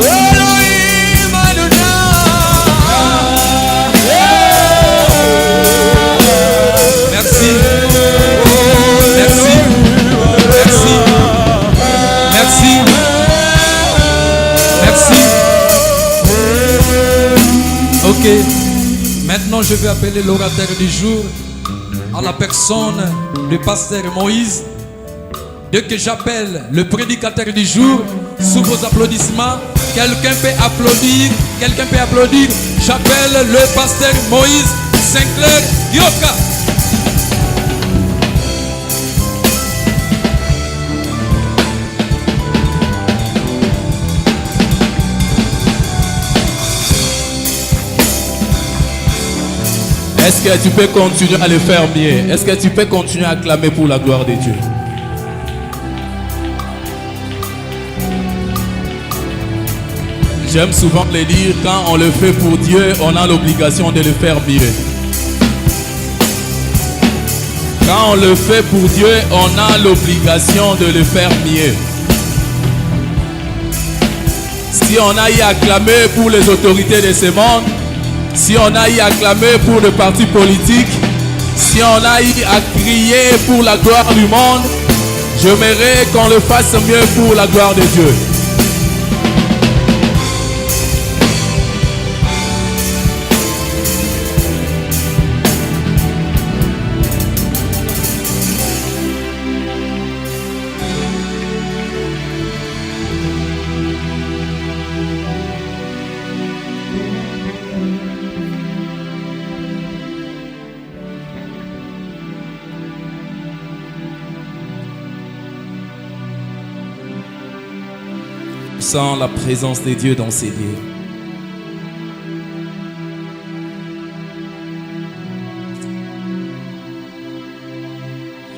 Elohim Adonai. Merci. Merci. Merci. Merci. Merci. Ok. Maintenant, je vais appeler l'orateur du jour à la personne du pasteur Moïse. Dès que j'appelle le prédicateur du jour, sous vos applaudissements, quelqu'un peut applaudir, quelqu'un peut applaudir. J'appelle le pasteur Moïse Sinclair Yoka. Est-ce que tu peux continuer à le faire mieux? Est-ce que tu peux continuer à clamer pour la gloire de Dieu? J'aime souvent le dire, quand on le fait pour Dieu, on a l'obligation de le faire mieux. Quand on le fait pour Dieu, on a l'obligation de le faire mieux. Si on a eu à clamer pour les autorités de ce monde, si on a eu à clamer pour le parti politique, si on a eu à crier pour la gloire du monde, j'aimerais qu'on le fasse mieux pour la gloire de Dieu. Sans la présence de Dieu dans ces lieux.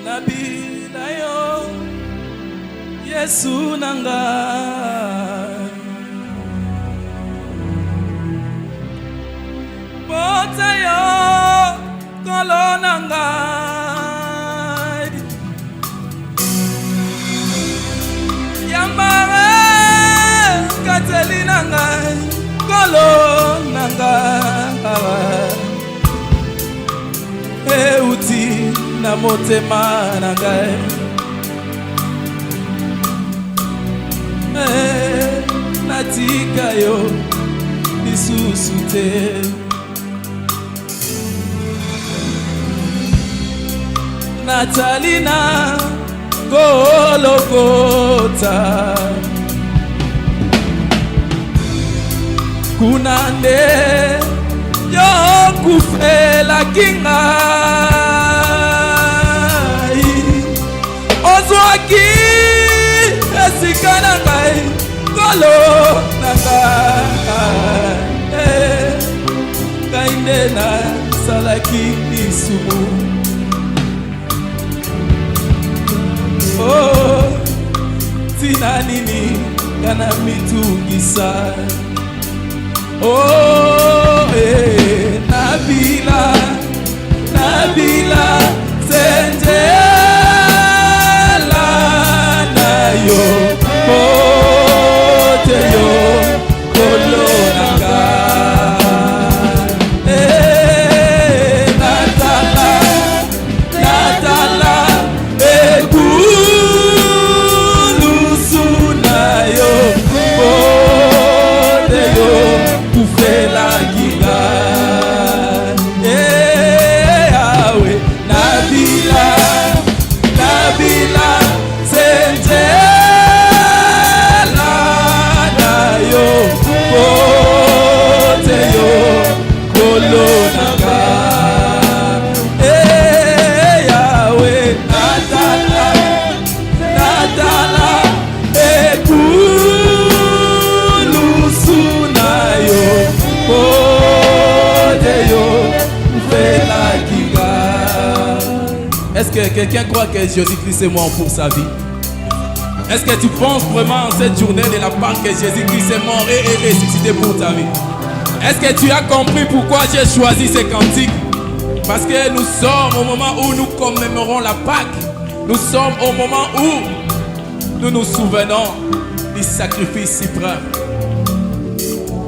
Nabi Layo Yesu Nanga Botayo Kolonanga Yambare Katelina ngai kolo nanga euti na motema na ngai natika yo lisusu te natalina Golgotha kunande yo kufela kingai ozwaki esika na ngai kolo na ngai ngai nde nasalaki lisumu oh tina nini kana mitungisa oh, Nabila, Nabila, Sendela na yo, pote yo, kolonanga. Natala, Natala, ekulusu na yo, pote yo. Fela giga Yahweh Nabila Nabila Sendela na yo Kote yo Kolonanga Yahweh Natala Natala ekulusu na yo Est-ce que quelqu'un croit que Jésus-Christ est mort pour sa vie? Est-ce que tu penses vraiment en cette journée de la Pâque que Jésus-Christ est mort et est ressuscité pour ta vie? Est-ce que tu as compris pourquoi j'ai choisi ces cantiques? Parce que nous sommes au moment où nous commémorons la Pâque. Nous sommes au moment où nous nous souvenons du sacrifice suprême.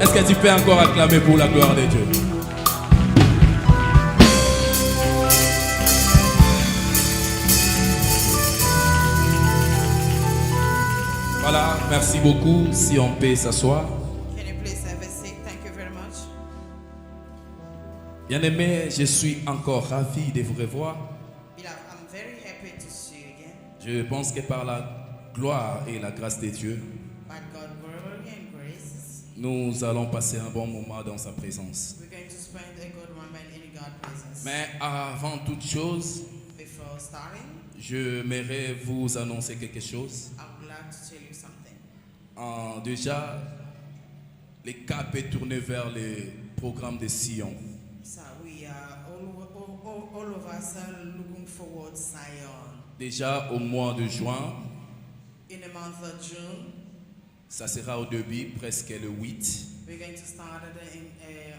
Est-ce que tu peux encore acclamer pour la gloire de Dieu? Voilà, merci beaucoup. Si on peut s'asseoir. Can you please have a seat? Thank you very much. Bien-aimé, je suis encore ravi de vous revoir. Beloved, I'm very happy to see you again. Je pense que par la gloire et la grâce de Dieu, By God's glory and grace, nous allons passer un bon moment dans sa présence. we're going to spend a good moment in God's presence. Mais avant toute chose, Before starting, j'aimerais vous annoncer quelque chose. I would like to tell you something. Déjà, les cap est tourné vers le programme de Sion. So we are all of us are looking forward to Zion. Déjà au mois de juin, In the month of June, ça sera au début, presque le 8. we're going to start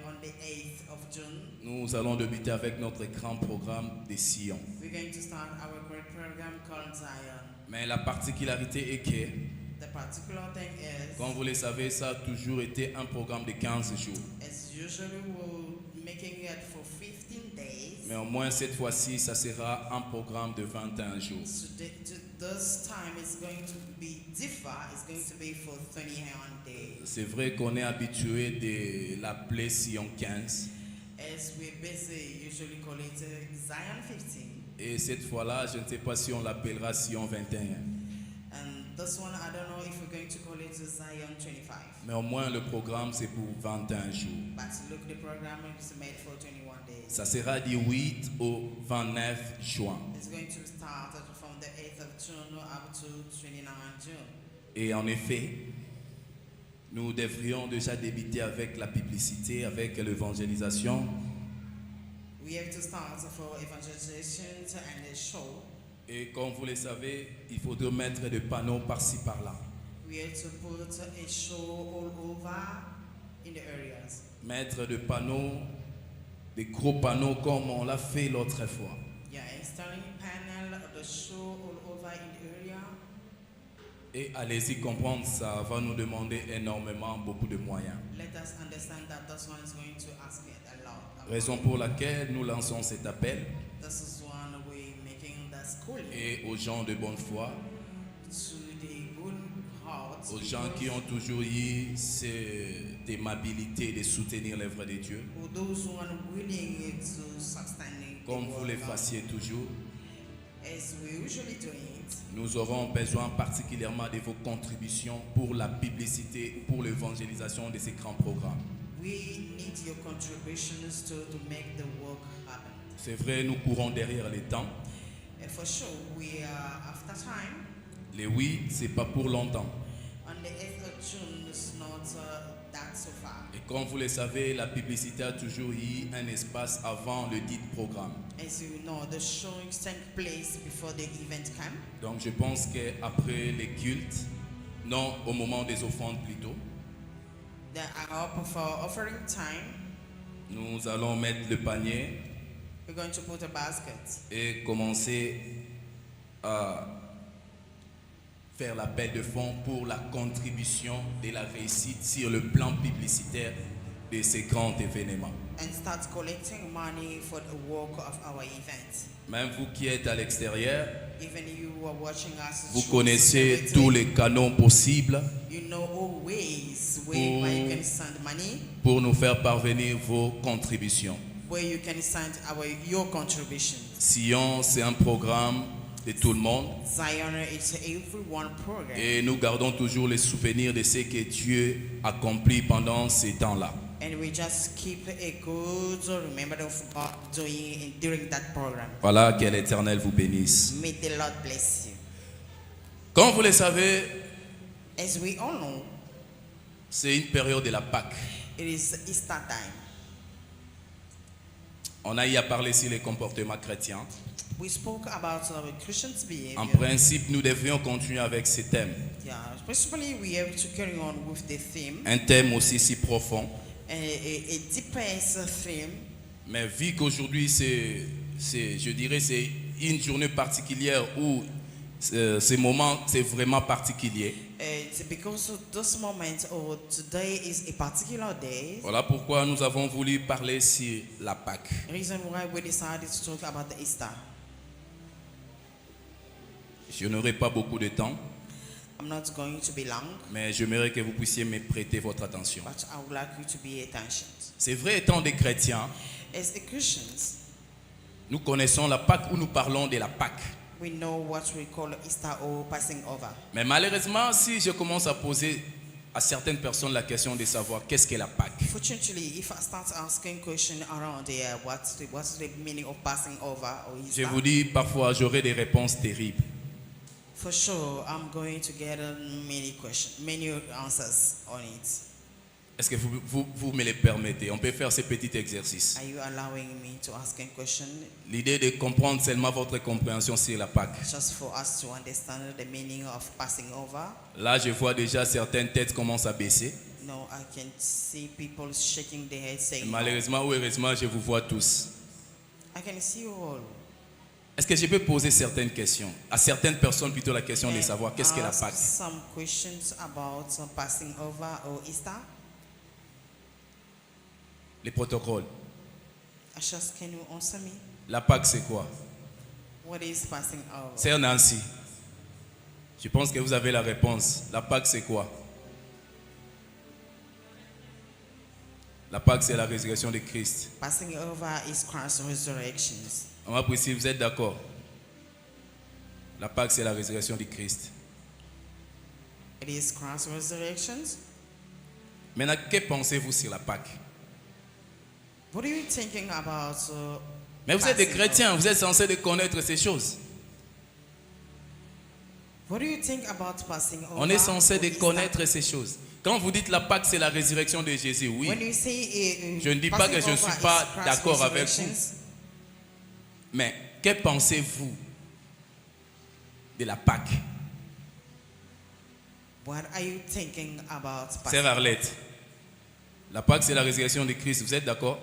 on the 8th of June. Nous allons débuter avec notre grand programme de Sion. We're going to start our great program called Zion. Mais la particularité est que, The particular thing is, comme vous le savez, ça a toujours été un programme de 15 jours. as usually we're making it for 15 days. Mais au moins cette fois-ci, ça sera un programme de 21 jours. So this time is going to be different. It's going to be for 21 days. C'est vrai qu'on est habitué de l'appeler Sion 15. As we're busy, usually call it Zion 15. Et cette fois-là, je ne sais pas si on l'appellera Sion 21. And this one, I don't know if we're going to call it Zion 25. Mais au moins le programme, c'est pour 21 jours. But look, the program is made for 21 days. Ça sera du 8 au 29 juin. It's going to start from the 8th of June up to 29 June. Et en effet, nous devrions déjà débuter avec la publicité, avec l'évangélisation. We have to start for evangelization and the show. Et comme vous le savez, il faudrait mettre des panneaux par-ci par-là. We have to put a show all over in the areas. Mettre des panneaux, des gros panneaux comme on l'a fait l'autre fois. Yeah, installing panel of the show all over in the area. Et allez-y comprendre, ça va nous demander énormément, beaucoup de moyens. Let us understand that this one is going to ask it a lot. Raison pour laquelle nous lançons cet appel This is one way making the schooling et aux gens de bonne foi, to the good hearts. aux gens qui ont toujours eu cette aimabilité de soutenir l'œuvre de Dieu, For those who are willing to sustain the comme vous word le of God, fassiez toujours. as we usually do it. Nous aurons besoin particulièrement de vos contributions pour la publicité, pour l'évangélisation de ces grands programmes. We need your contributions to make the work happen. C'est vrai, nous courons derrière les temps. And for sure, we are after time. Les 8, c'est pas pour longtemps. On the 8th of June, it's not that so far. Et comme vous le savez, la publicité a toujours eu un espace avant le dit programme. As you know, the showings take place before the event come. Donc je pense qu'après les cultes, non, au moment des offrandes plutôt, The hour for offering time, nous allons mettre le panier we're going to put a basket et commencer à faire l'appel de fonds pour la contribution de la réussite sur le plan publicitaire de ces grands événements. and start collecting money for the work of our event. Même vous qui êtes à l'extérieur, Even you who are watching us, vous through connaissez secretly, tous les canaux possibles you know all ways where you can send money, pour nous faire parvenir vos contributions. where you can send your contributions. Sion, c'est un programme de tout le monde Zion is everyone program, et nous gardons toujours les souvenirs de ce que Dieu accomplit pendant ces temps-là. and we just keep a good remembrance of God doing during that program. Voilà, que l'Éternel vous bénisse. May the Lord bless you. Comme vous le savez, As we all know, c'est une période de la Pâque. it is Easter time. On a eu à parler sur les comportements chrétiens. We spoke about our Christians' behavior. En principe, nous devrions continuer avec ce thème. Yeah, especially we have to carry on with the theme, Un thème aussi si profond. a deepest theme. Mais vu qu'aujourd'hui, je dirais, c'est une journée particulière où ce moment, c'est vraiment particulier. But because of those moments, or today is a particular day, Voilà pourquoi nous avons voulu parler sur la Pâque. reason why we decided to talk about the Easter. Je n'aurai pas beaucoup de temps, I'm not going to be long, mais j'aimerais que vous puissiez me prêter votre attention. but I would like you to be attention. C'est vrai, étant des chrétiens, As a Christians, nous connaissons la Pâque ou nous parlons de la Pâque. we know what we call Easter or passing over. Mais malheureusement, si je commence à poser à certaines personnes la question de savoir qu'est-ce qu'est la Pâque, Fortunately, if I start asking questions around here, what's the meaning of passing over or je Easter? vous dis parfois j'aurai des réponses terribles. For sure, I'm going to get many questions, many answers on it. Est-ce que vous me le permettez? On peut faire ce petit exercice. Are you allowing me to ask a question L'idée de comprendre seulement votre compréhension sur la Pâque. just for us to understand the meaning of passing over? Là, je vois déjà certaines têtes commencent à baisser. No, I can see people shaking their heads saying, no. Malheureusement ou heureusement, je vous vois tous. I can see you all. Est-ce que je peux poser certaines questions? À certaines personnes plutôt la question de And savoir qu'est-ce qu'est la ask Pâque. some questions about passing over or Easter. Les protocoles. Ashas, can you answer me? La Pâque, c'est quoi? What is passing over? Sœur Nancy, je pense que vous avez la réponse. La Pâque, c'est quoi? La Pâque, c'est la résurrection de Christ. Passing over is Christ's resurrection. On va préciser, vous êtes d'accord? La Pâque, c'est la résurrection de Christ. It is Christ's resurrection. Maintenant, que pensez-vous sur la Pâque? What are you thinking about? Mais vous êtes des passing chrétiens, over? vous êtes censés de connaître ces choses. What do you think about passing over? On est censé or de Easter? connaître ces choses. Quand vous dites la Pâque, c'est la résurrection de Jésus, oui. When you say, Je ne dis pas que passing je ne over suis pas is Christ's d'accord avec vous. resurrection, Mais que pensez-vous de la Pâque? what are you thinking about passing Sœur Arlette, la Pâque, c'est la résurrection de Christ, vous êtes d'accord?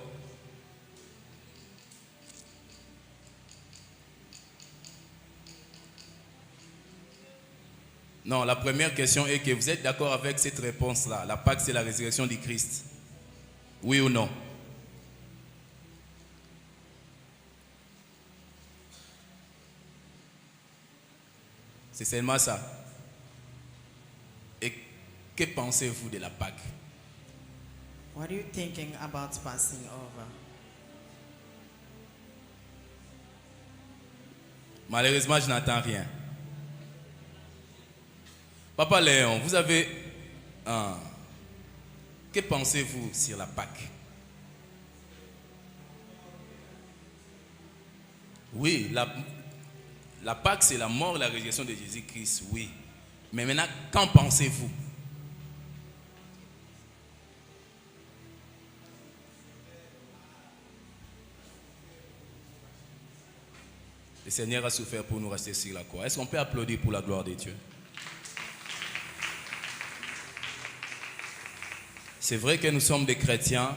Non, la première question est que vous êtes d'accord avec cette réponse-là. La Pâque, c'est la résurrection du Christ. Oui ou non? C'est seulement ça. Et que pensez-vous de la Pâque? What are you thinking about passing over? Malheureusement, je n'entends rien. Papa Léon, vous avez... que pensez-vous sur la Pâque? Oui, la Pâque, c'est la mort et la résurrection de Jésus-Christ, oui. Mais maintenant, qu'en pensez-vous? Le Seigneur a souffert pour nous rester sur la croix. Est-ce qu'on peut applaudir pour la gloire de Dieu? C'est vrai que nous sommes des chrétiens.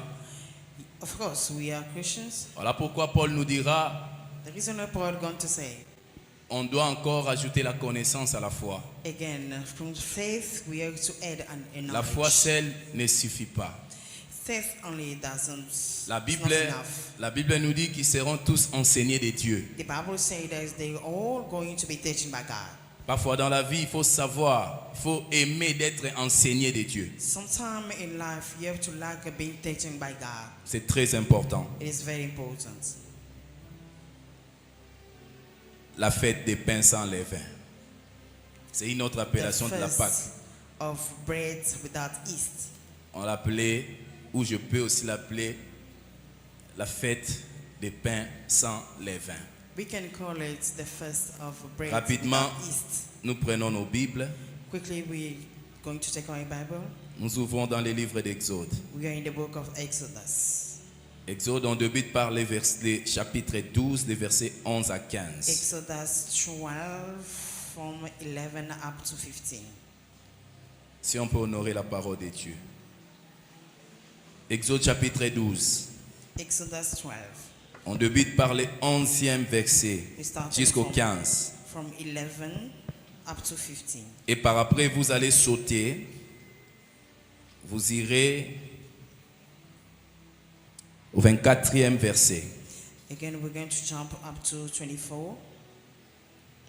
Of course, we are Christians. Voilà pourquoi Paul nous dira, The reason why Paul going to say, on doit encore ajouter la connaissance à la foi. again, from faith, we are to add a La foi knowledge. seule ne suffit pas. Faith only doesn't, La it's Bible, not enough. la Bible nous dit qu'ils seront tous enseignés de Dieu. The Bible says that they're all going to be taken by God. Parfois dans la vie, il faut savoir, il faut aimer d'être enseigné de Dieu. Sometime in life, you have to like being taken by God. C'est très important. It is very important. La fête des pains sans levain. C'est une autre appellation de la Pâque. Feast of bread without yeast. On l'appelait, ou je peux aussi l'appeler, la fête des pains sans levain. We can call it the feast of bread Rapidement, without yeast. nous prenons nos Bibles, Quickly, we're going to take our Bible. nous ouvrons dans les livres d'Exode. We are in the book of Exodus. Exode, on débute par les chapitre 12, des versets 11 à 15. Exodus 12 from 11 up to 15. Si on peut honorer la parole de Dieu. Exode chapitre 12. Exodus 12 On débute par les 11e verset We start jusqu'au from- 15. from 11 up to 15. Et par après, vous allez sauter. Vous irez au 24e verset. Again, we're going to jump up to 24.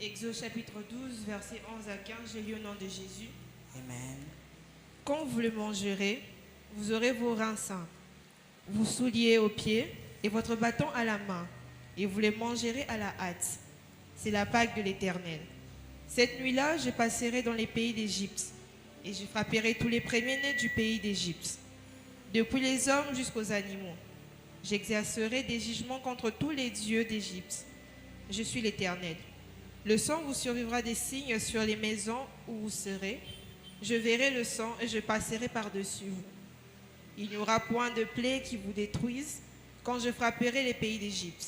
Exode chapitre 12, versets 11 à 15, j'ai lu au nom de Jésus. Amen. Quand vous le mangerez, vous aurez vos reins sains, vous souliers aux pieds et votre bâton à la main, et vous les mangerez à la hâte. C'est la Pâque de l'Éternel. Cette nuit-là, je passerai dans les pays d'Égypte, et je frapperai tous les premiers-nés du pays d'Égypte, depuis les hommes jusqu'aux animaux. J'exercerai des jugements contre tous les dieux d'Égypte. Je suis l'Éternel. Le sang vous survivra des signes sur les maisons où vous serez. Je verrai le sang et je passerai par-dessus vous. Il n'y aura point de plaie qui vous détruise quand je frapperai les pays d'Égypte.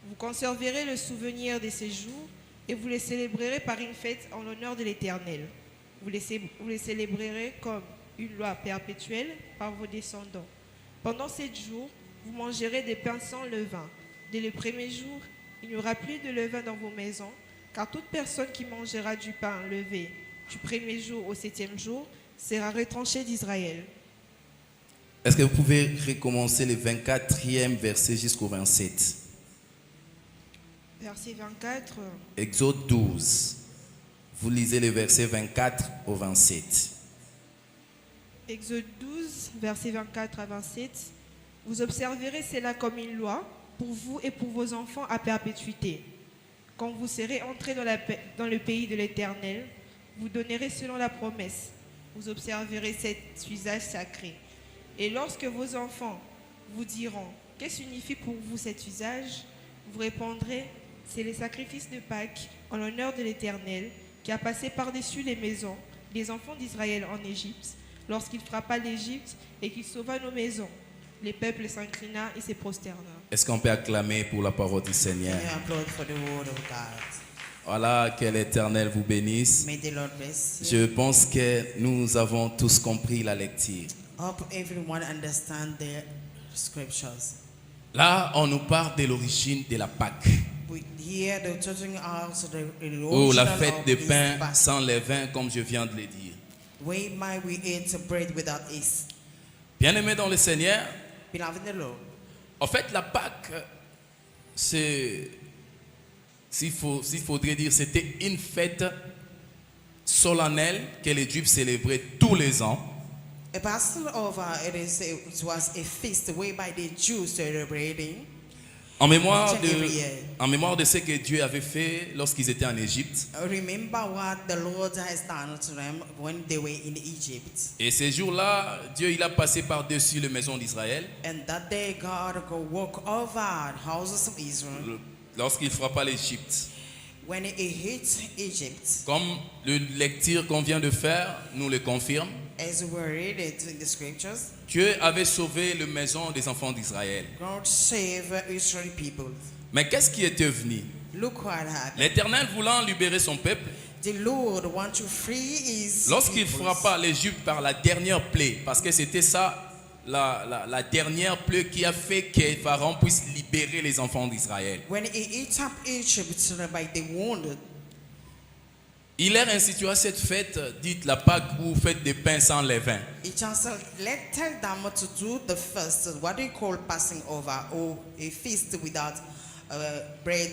Vous conserverez le souvenir de ces jours et vous les célébrerez par une fête en l'honneur de l'Éternel. Vous les célébrerez comme une loi perpétuelle par vos descendants. Pendant 7 jours, vous mangerez des pains sans levain. Dès le premier jour, il n'y aura plus de levain dans vos maisons, car toute personne qui mangera du pain levé du premier jour au 7e jour sera retranchée d'Israël. Est-ce que vous pouvez recommencer le 24e verset jusqu'au 27? Verset 24. Exode 12. Vous lisez les versets 24 au 27. Exode 12, versets 24 à 27. Vous observerez cela comme une loi pour vous et pour vos enfants à perpétuité. Quand vous serez entrés dans le pays de l'Éternel, vous donnerez selon la promesse. Vous observerez cet usage sacré. Et lorsque vos enfants vous diront « Que signifie pour vous cet usage ?» vous répondrez « C'est le sacrifice de Pâques en l'honneur de l'Éternel qui a passé par-dessus les maisons des enfants d'Israël en Égypte, lorsqu'il frappa l'Égypte et qu'il sauva nos maisons. » Les peuples s'inclina et se prosternèrent. Est-ce qu'on peut acclamer pour la parole du Seigneur? Can you applaud for the word of God? Voilà, que l'Éternel vous bénisse. May the Lord bless you. Je pense que nous avons tous compris la lecture. Hope everyone understand the scriptures. Là, on nous parle de l'origine de la Pâque, We hear the touching out the ou la original fête of des this pains Pâques. sans levain, comme je viens de le dire. Why might we eat bread without yeast? Bien-aimés dans le Seigneur, Beloved in the Lord, en fait, la Pâque, c'est, s'il faudrait dire, c'était une fête solennelle que les Juifs célébraient tous les ans. a Passover, it was a feast whereby the Jews celebrating En mémoire each and every year. de ce que Dieu avait fait lorsqu'ils étaient en Égypte. Remember what the Lord has done to them when they were in Egypt. Et ces jours-là, Dieu il a passé par-dessus les maisons d'Israël And that day God go walk over the houses of Israel lorsqu'il frappa l'Égypte. when he hit Egypt. Comme le lecture qu'on vient de faire nous le confirme, As we read it in the scriptures, Dieu avait sauvé les maisons des enfants d'Israël. God save Israeli people. Mais qu'est-ce qui était venu? Look what happened. L'Éternel voulant libérer son peuple, The Lord want to free his lorsqu'il people. frappa l'Égypte par la dernière plaie, parce que c'était ça, la dernière plaie qui a fait que Pharaon puisse libérer les enfants d'Israël. When he ate up Egypt by the wound, Il leur institua cette fête, dite la Pâque, ou fête des pains sans levain. he just tell them to do the first, what they call passing over, or a feast without bread,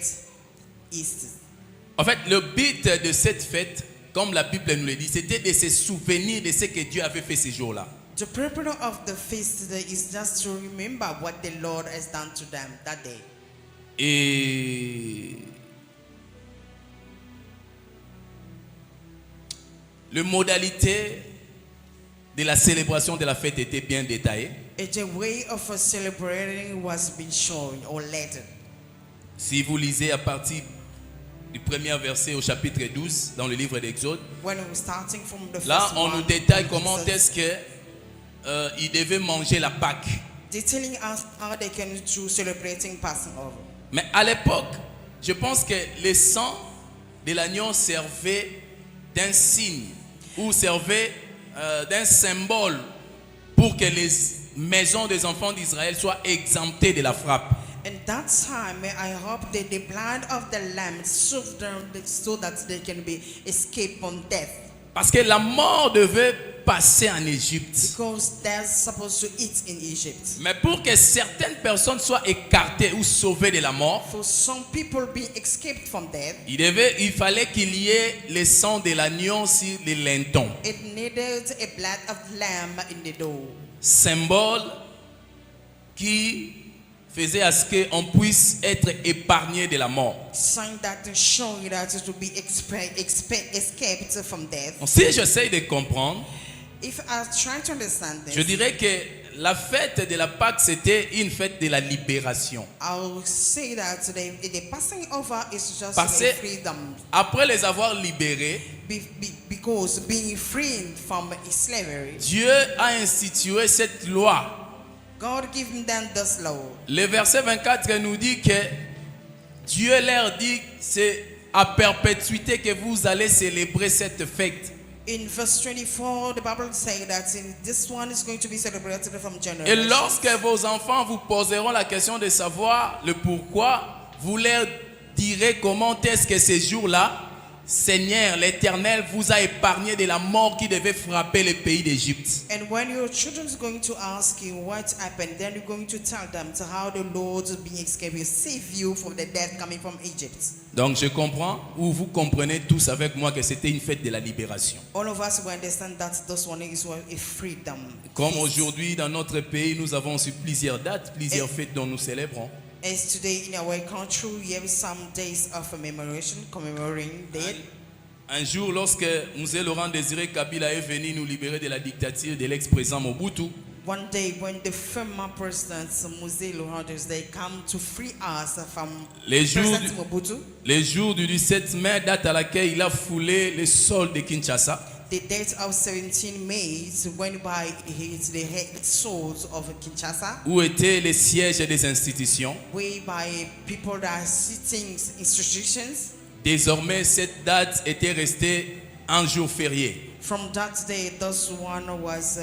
yeast. En fait, le but de cette fête, comme la Bible nous le dit, c'était de se souvenir de ce que Dieu avait fait ces jours-là. The purpose of the feast is just to remember what the Lord has done to them that day. Et les modalités de la célébration de la fête étaient bien détaillées. And the way of celebrating was being shown or led. Si vous lisez à partir du premier verset au chapitre 12 dans le livre d'Exode, When we're starting from the là first on one, nous détaille comment Jesus est-ce que ils devaient manger la Pâque. detailing us how they can do celebrating Passover. Mais à l'époque, je pense que le sang de l'agneau servait d'un signe ou servait d'un symbole pour que les maisons des enfants d'Israël soient exemptées de la frappe. In that time, I hope that the blood of the lamb served them so that they can be escaped from death. Parce que la mort devait passer en Égypte. Because they're supposed to eat in Egypt. Mais pour que certaines personnes soient écartées ou sauvées de la mort, For some people being escaped from death, il fallait qu'il y ait le sang de l'agneau sur les lintons. it needed a blood of lamb in the dough. Symbole qui faisait à ce qu'on puisse être épargné de la mort. Sign that to show you that to be escaped from death. Donc, si j'essaie de comprendre, If I try to understand this, je dirais que la fête de la Pâque, c'était une fête de la libération. I'll say that the passing over is just Parce a que freedom. après les avoir libérés, Because being freed from slavery, Dieu a institué cette loi. God gave them this law. Le verset 24 nous dit que Dieu leur dit c'est à perpétuité que vous allez célébrer cette fête. In verse 24, the Bible says that this one is going to be celebrated from Et generation. lorsque vos enfants vous poseront la question de savoir le pourquoi, vous leur direz comment est-ce que ce jour-là, Seigneur, l'Éternel vous a épargné de la mort qui devait frapper le pays d'Égypte. And when your children is going to ask you what happened, then you're going to tell them to how the Lord being escaped will save you from the death coming from Egypt. Donc je comprends, ou vous comprenez tous avec moi que c'était une fête de la libération. All of us will understand that this one is a freedom. Comme feast. aujourd'hui dans notre pays, nous avons aussi plusieurs dates, plusieurs fêtes dont nous célébrons. As today in our country, we have some days of commemoration, commemorating death. Un jour, lorsque Mzee Laurent Désiré Kabila est venu nous libérer de la dictature de l'ex-président Mobutu, One day when the former president Mzee Laurent Désiré come to free us from les jours, President Mobutu, les jours du 17 mai, date à laquelle il a foulé les sols de Kinshasa, the date of 17 May went by the head souls of Kinshasa, où étaient les sièges des institutions. whereby people that are sitting institutions. Désormais, cette date était restée un jour férié. From that day, this one was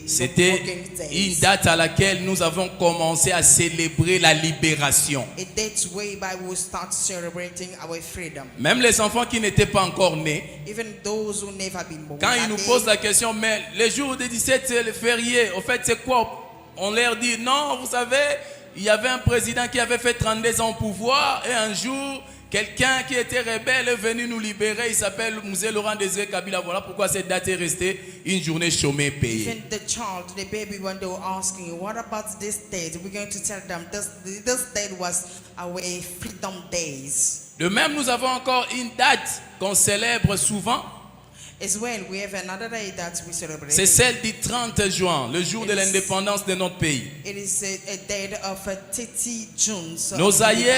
C'était working day. une date à laquelle nous avons commencé à célébrer la libération. A date whereby we start celebrating our freedom. Même les enfants qui n'étaient pas encore nés, Even those who never been born. quand ils that nous day, posent la question, mais les jours du 17, c'est le férié, au fait, c'est quoi? On leur dit, non, vous savez, il y avait un président qui avait fait 32 ans au pouvoir, et un jour, quelqu'un qui était rebelle est venu nous libérer, il s'appelle Mzee Laurent Désiré Kabila. Voilà pourquoi cette date est restée une journée chômée payée. even the child, the baby, when they were asking, what about this date? We're going to tell them this date was our freedom days. De même, nous avons encore une date qu'on célèbre souvent. As well, we have another day that we celebrate. C'est celle du 30 juin, le jour de l'indépendance de notre pays. It is a date of 30 June. So Nos aïeux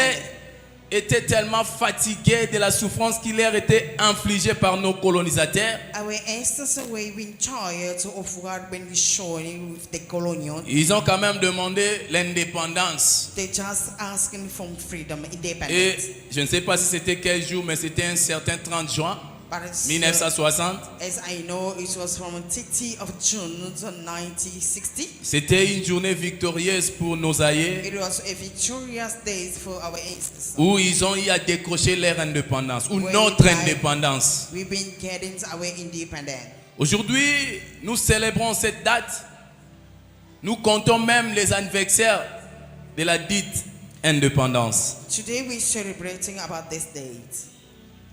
étaient tellement fatigués de la souffrance qui leur était infligée par nos colonisateurs. our ancestors were been tired of what been showing with the colonial. Ils ont quand même demandé l'indépendance. They just asking for freedom, Et independence. je ne sais pas si c'était quel jour, mais c'était un certain 30 juin But it's, 1960. as I know, it was from 30 of June 1960. C'était une journée victorieuse pour nos aïeux It was a victorious day for our ancestors. où ils ont eu à décrocher leur indépendance, ou Oui, notre oui. indépendance. We've been getting our independence. Aujourd'hui, nous célébrons cette date. Nous comptons même les anniversaires de la dite indépendance. Today we're celebrating about this date.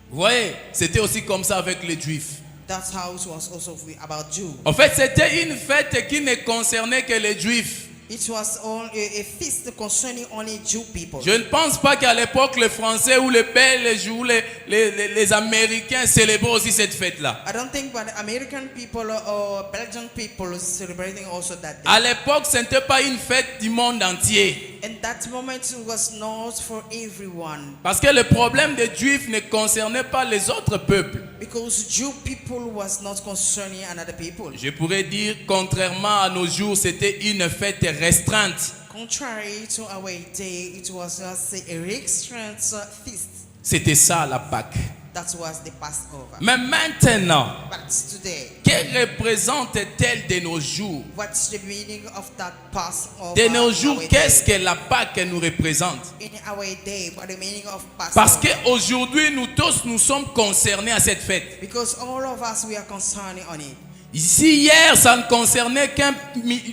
Vous voyez, c'était aussi comme ça avec les Juifs. That's how it was also about Jew. En fait, c'était une fête qui ne concernait que les Juifs. It was all a feast concerning only Jew people. Je ne pense pas qu'à l'époque, les Français ou les Belges ou les Américains célébraient aussi cette fête-là. I don't think but American people or Belgian people celebrating also that day. À l'époque, ce n'était pas une fête du monde entier. And that moment was not for everyone. Parce que le problème des Juifs ne concernait pas les autres peuples. Because Jew people was not concerning another people. Je pourrais dire, contrairement à nos jours, c'était une fête restreinte. Contrary to our day, it was just a restaurant feast. C'était ça la Pâque. That was the Passover. Mais maintenant, But today, que représente-t-elle de nos jours? what's the meaning of that Passover? De nos in jours, our qu'est-ce day? que la Pâque nous représente? In our day, what the meaning of Passover? Parce qu'aujourd'hui, nous tous, nous sommes concernés à cette fête. Because all of us, we are concerned on it. Si hier, ça ne concernait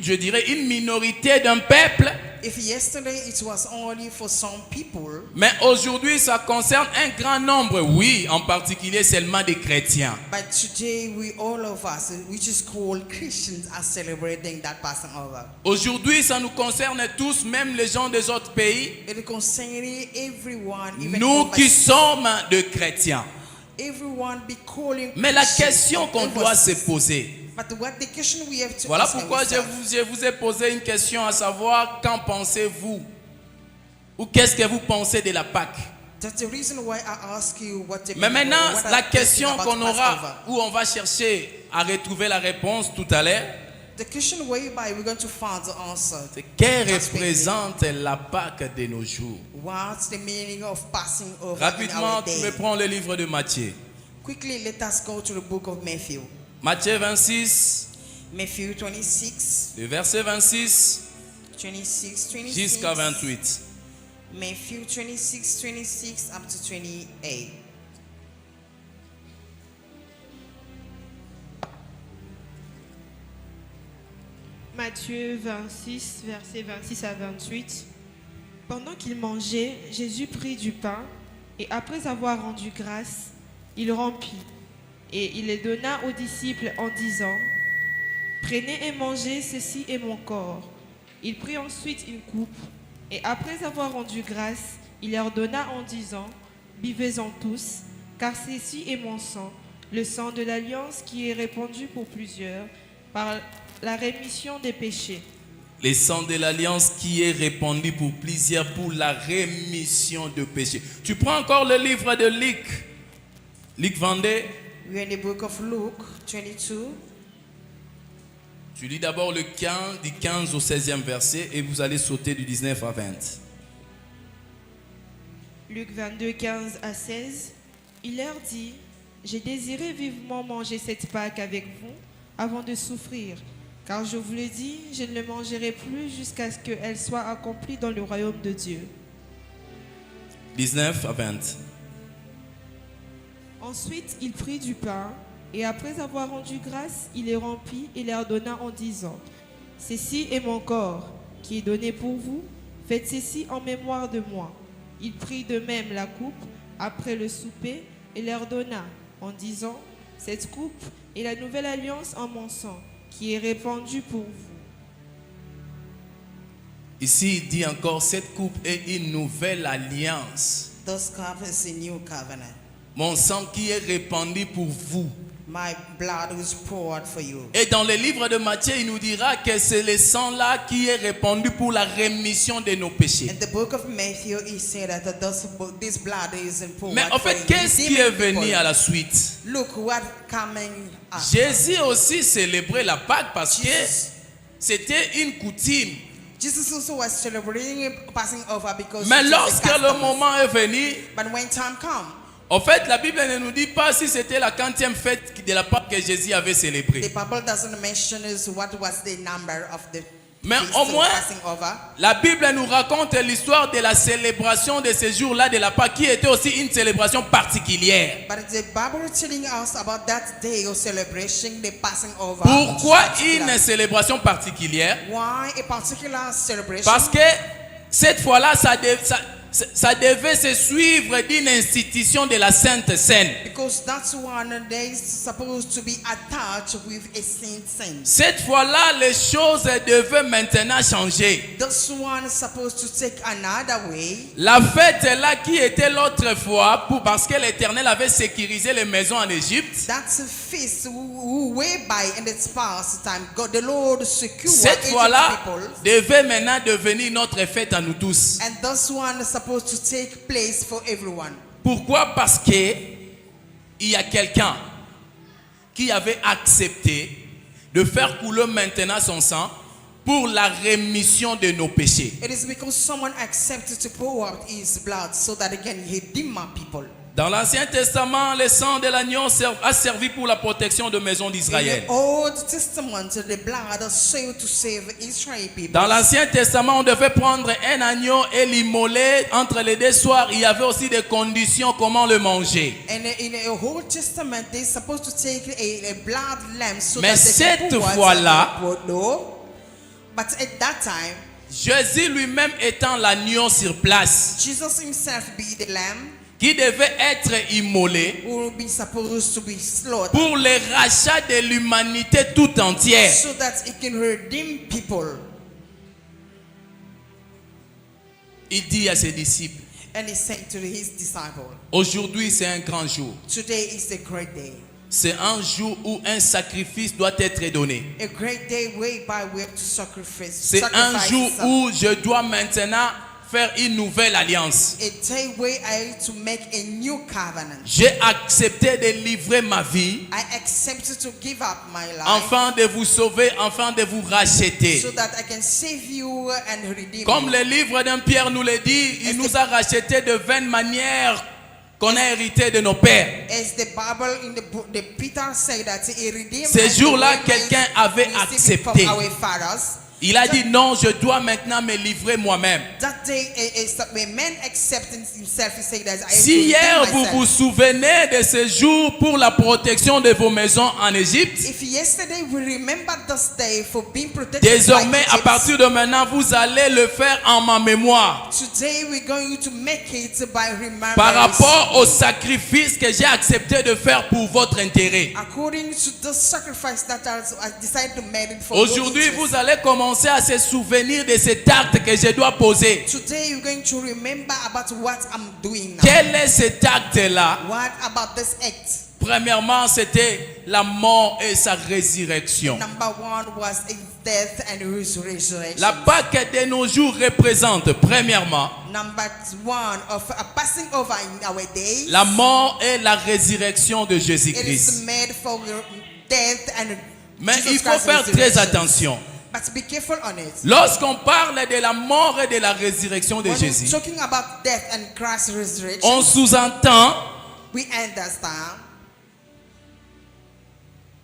je dirais, une minorité d'un peuple, If yesterday it was only for some people, mais aujourd'hui, ça concerne un grand nombre, oui, en particulier seulement des chrétiens. but today we all of us, which is called Christians, are celebrating that Passover. Aujourd'hui, ça nous concerne tous, même les gens des autres pays, It concerning everyone, even nous qui overseas. sommes de chrétiens. Everyone be calling Mais la Christians question qu'on doit se overseas. poser, But what the question we have to voilà ask pourquoi je ourselves, vous ai posé une question, à savoir, qu'en pensez-vous? Ou qu'est-ce que vous pensez de la Pâque? that's the reason why I ask you what the Mais maintenant, what la are you thinking question about qu'on Passover? aura, où on va chercher à retrouver la réponse tout à l'heure, The question whereby we're going to find the answer. c'est que Just représente la Pâque de nos jours? What's the meaning of passing over in Rapidement, our tu day? me prends le livre de Matthieu. Quickly, let us go to the book of Matthew. Matthieu 26, Matthew 26, le verset 26 26. jusqu'à 28. Matthew 26, 26 up to 28. Matthieu 26, versets 26 à 28. Pendant qu'il mangeait, Jésus prit du pain et après avoir rendu grâce, il rompit et il les donna aux disciples en disant: Prenez et mangez, ceci est mon corps. Il prit ensuite une coupe et après avoir rendu grâce, il leur donna en disant: Buvez-en tous, car ceci est mon sang, le sang de l'alliance qui est répandu pour plusieurs par la rémission des péchés. Le sang de l'alliance qui est répandu pour plusieurs pour la rémission de péchés. Tu prends encore le livre de Luc. Luc 22. We're in the book of Luke 22. Tu lis d'abord le 15, du 15 au 16e verset et vous allez sauter du 19 à 20. Luc 22, 15 à 16. Il leur dit: J'ai désiré vivement manger cette Pâque avec vous avant de souffrir, car je vous le dis, je ne le mangerai plus jusqu'à ce qu'elle soit accomplie dans le royaume de Dieu. 19 à 20. Ensuite, il prit du pain, et après avoir rendu grâce, il les rompit et leur donna en disant: Ceci est mon corps, qui est donné pour vous, faites ceci en mémoire de moi. Il prit de même la coupe, après le souper, et leur donna, en disant: Cette coupe est la nouvelle alliance en mon sang, qui est répandue pour vous. Ici, il dit encore, cette coupe est une nouvelle alliance. This cup is a new covenant. Mon sang qui est répandu pour vous. My blood was poured for you. Et dans le livre de Matthieu, il nous dira que c'est le sang-là qui est répandu pour la rémission de nos péchés. In the book of Matthew, he said that this blood is poured. Mais en fait, qu'est-ce qui est venu à la suite? Look what coming after. Jésus aussi célébrait la Pâque parce que Jesus. c'était une coutume. Jesus also was celebrating passing over because Mais it is a lorsque le custom. moment est venu, But when time comes, en fait, la Bible ne nous dit pas si c'était la 40e fête de la Pâque que Jésus avait the célébrée. Bible doesn't mention is what was the number of the Mais feast au of moins, passing over. la Bible nous raconte l'histoire de la célébration de ce jour-là de la Pâque qui était aussi une célébration particulière. But the Bible is telling us about that day of celebration, the passing over. Pourquoi Particular. une célébration particulière? Why a particular celebration? Parce que cette fois-là, ça devait se suivre d'une institution de la Sainte Seine. Because that's one day is supposed to be attached with a saint. Cette fois-là, les choses devaient maintenant changer. This one is supposed to take another way. La fête là qui était l'autre fois, parce que l'Éternel avait sécurisé les maisons en Égypte, That's a feast whereby in its past time God the Lord secured cette Egypt's fois-là people. devait maintenant devenir notre fête à nous tous. And this one is supposed to take place for everyone. Pourquoi? Parce que il y a quelqu'un qui avait accepté de faire couler maintenant son sang pour la rémission de nos péchés. It is because someone accepted to pour out his blood so that he can redeem my people. Dans l'Ancien Testament, le sang de l'agneau a servi pour la protection de maisons In d'Israël. the Old Testament, the blood served to save Israel people. Dans l'Ancien Testament, on devait prendre un agneau et l'immoler entre les deux soirs. Il y avait aussi des conditions comment le manger. And in the Old Testament, they're supposed to take a blood lamb so Mais that they can cette put water fois-là, on the no. But at that time, Jésus lui-même étant l'agneau sur place, Jesus himself be the lamb qui devait être immolé who will be supposed to be slaughtered pour le rachat de l'humanité tout entière. so that it can redeem people. Il dit à ses disciples, And he said to his disciples, aujourd'hui c'est un grand jour. today is a great day. C'est un jour où un sacrifice doit être donné. A great day whereby we have to sacrifice. C'est un jour où je dois maintenant faire une nouvelle alliance. A day where I have to make a new covenant. J'ai accepté de livrer ma vie I accepted to give up my life afin de vous sauver, afin de vous racheter. so that I can save you and redeem Comme you. le livre d'un Pierre nous le dit, il nous a rachetés de 20 manières qu'on a hérité de nos pères. As the Bible in the book, the Peter said that he redeemed Ces us jours-là, from quelqu'un avait receiving from accepté. our fathers. Il a dit non, je dois maintenant me livrer moi-même. That day, a man accepting himself, he said that I have to Si hier redeem vous myself. vous souvenez de ce jour pour la protection de vos maisons en Égypte, If yesterday we remember this day for being protected désormais by à Egypt, partir de maintenant vous allez le faire en ma mémoire. today we're going to make it by remembrance. Par rapport au sacrifice que j'ai accepté de faire pour votre intérêt. According to the sacrifice that I decided to make it for your Aujourd'hui, interest. vous allez commencer à se souvenir de cet acte que je dois poser. Today you're going to remember about what I'm doing now. Quel est cet acte-là? What about this act? Premièrement, c'était la mort et sa résurrection. Number one was a death and resurrection. La Pâque de nos jours représente, premièrement, Number one of a passing over in our days. la mort et la résurrection de It is Jésus-Christ. made for death and Mais Jesus il faut Christ's faire très resurrection. attention. But be careful on it. Lorsqu'on parle de la mort et de la résurrection de When Jésus, we're talking about death and Christ's resurrection, on sous-entend we understand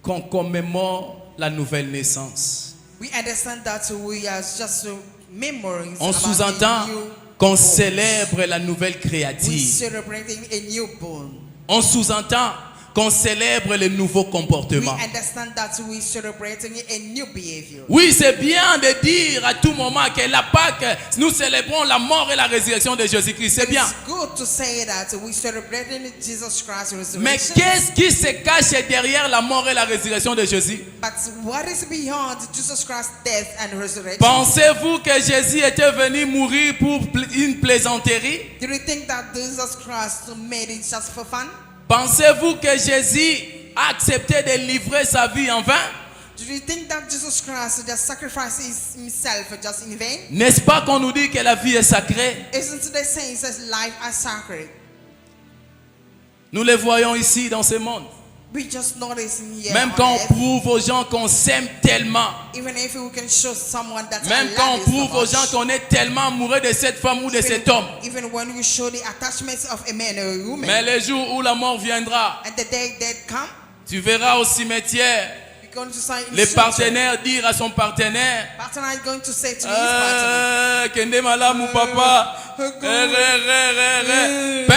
qu'on commémore la nouvelle naissance. we understand that we are just memories. On about sous-entend a new qu'on born. célèbre la nouvelle We créature. celebrating a newborn. On sous-entend qu'on célèbre le nouveau We comportement. understand that we celebrating a new behavior. Oui, c'est bien de dire à tout moment que la Pâque, nous célébrons la mort et la résurrection de Jésus-Christ. C'est bien. It's good to say that we celebrating Jesus Christ's Mais resurrection. qu'est-ce qui se cache derrière la mort et la résurrection de Jésus? But what is beyond Jesus Christ's death and resurrection? Pensez-vous que Jésus était venu mourir pour une plaisanterie? Do you think that Jesus Christ made it just for fun? Pensez-vous que Jésus a accepté de livrer sa vie en vain? Do you think that Jesus Christ just sacrificed himself just in vain? N'est-ce pas qu'on nous dit que la vie est sacrée? Isn't the saying says life is sacred? Nous le voyons ici dans ce monde. We just notice in here. Même on quand on earth, prouve aux gens qu'on s'aime tellement, even if we can show someone that même I quand on love you so prouve aux gens much, qu'on est tellement amoureux de cette femme ou de cet homme, even when we show the attachments of a man or a woman, mais le jour où la mort viendra, and the day that come, tu verras au cimetière we're going to say in le future, partenaire dire à son partenaire, partner is going to say to his partner, Kende Malam ou papa, peu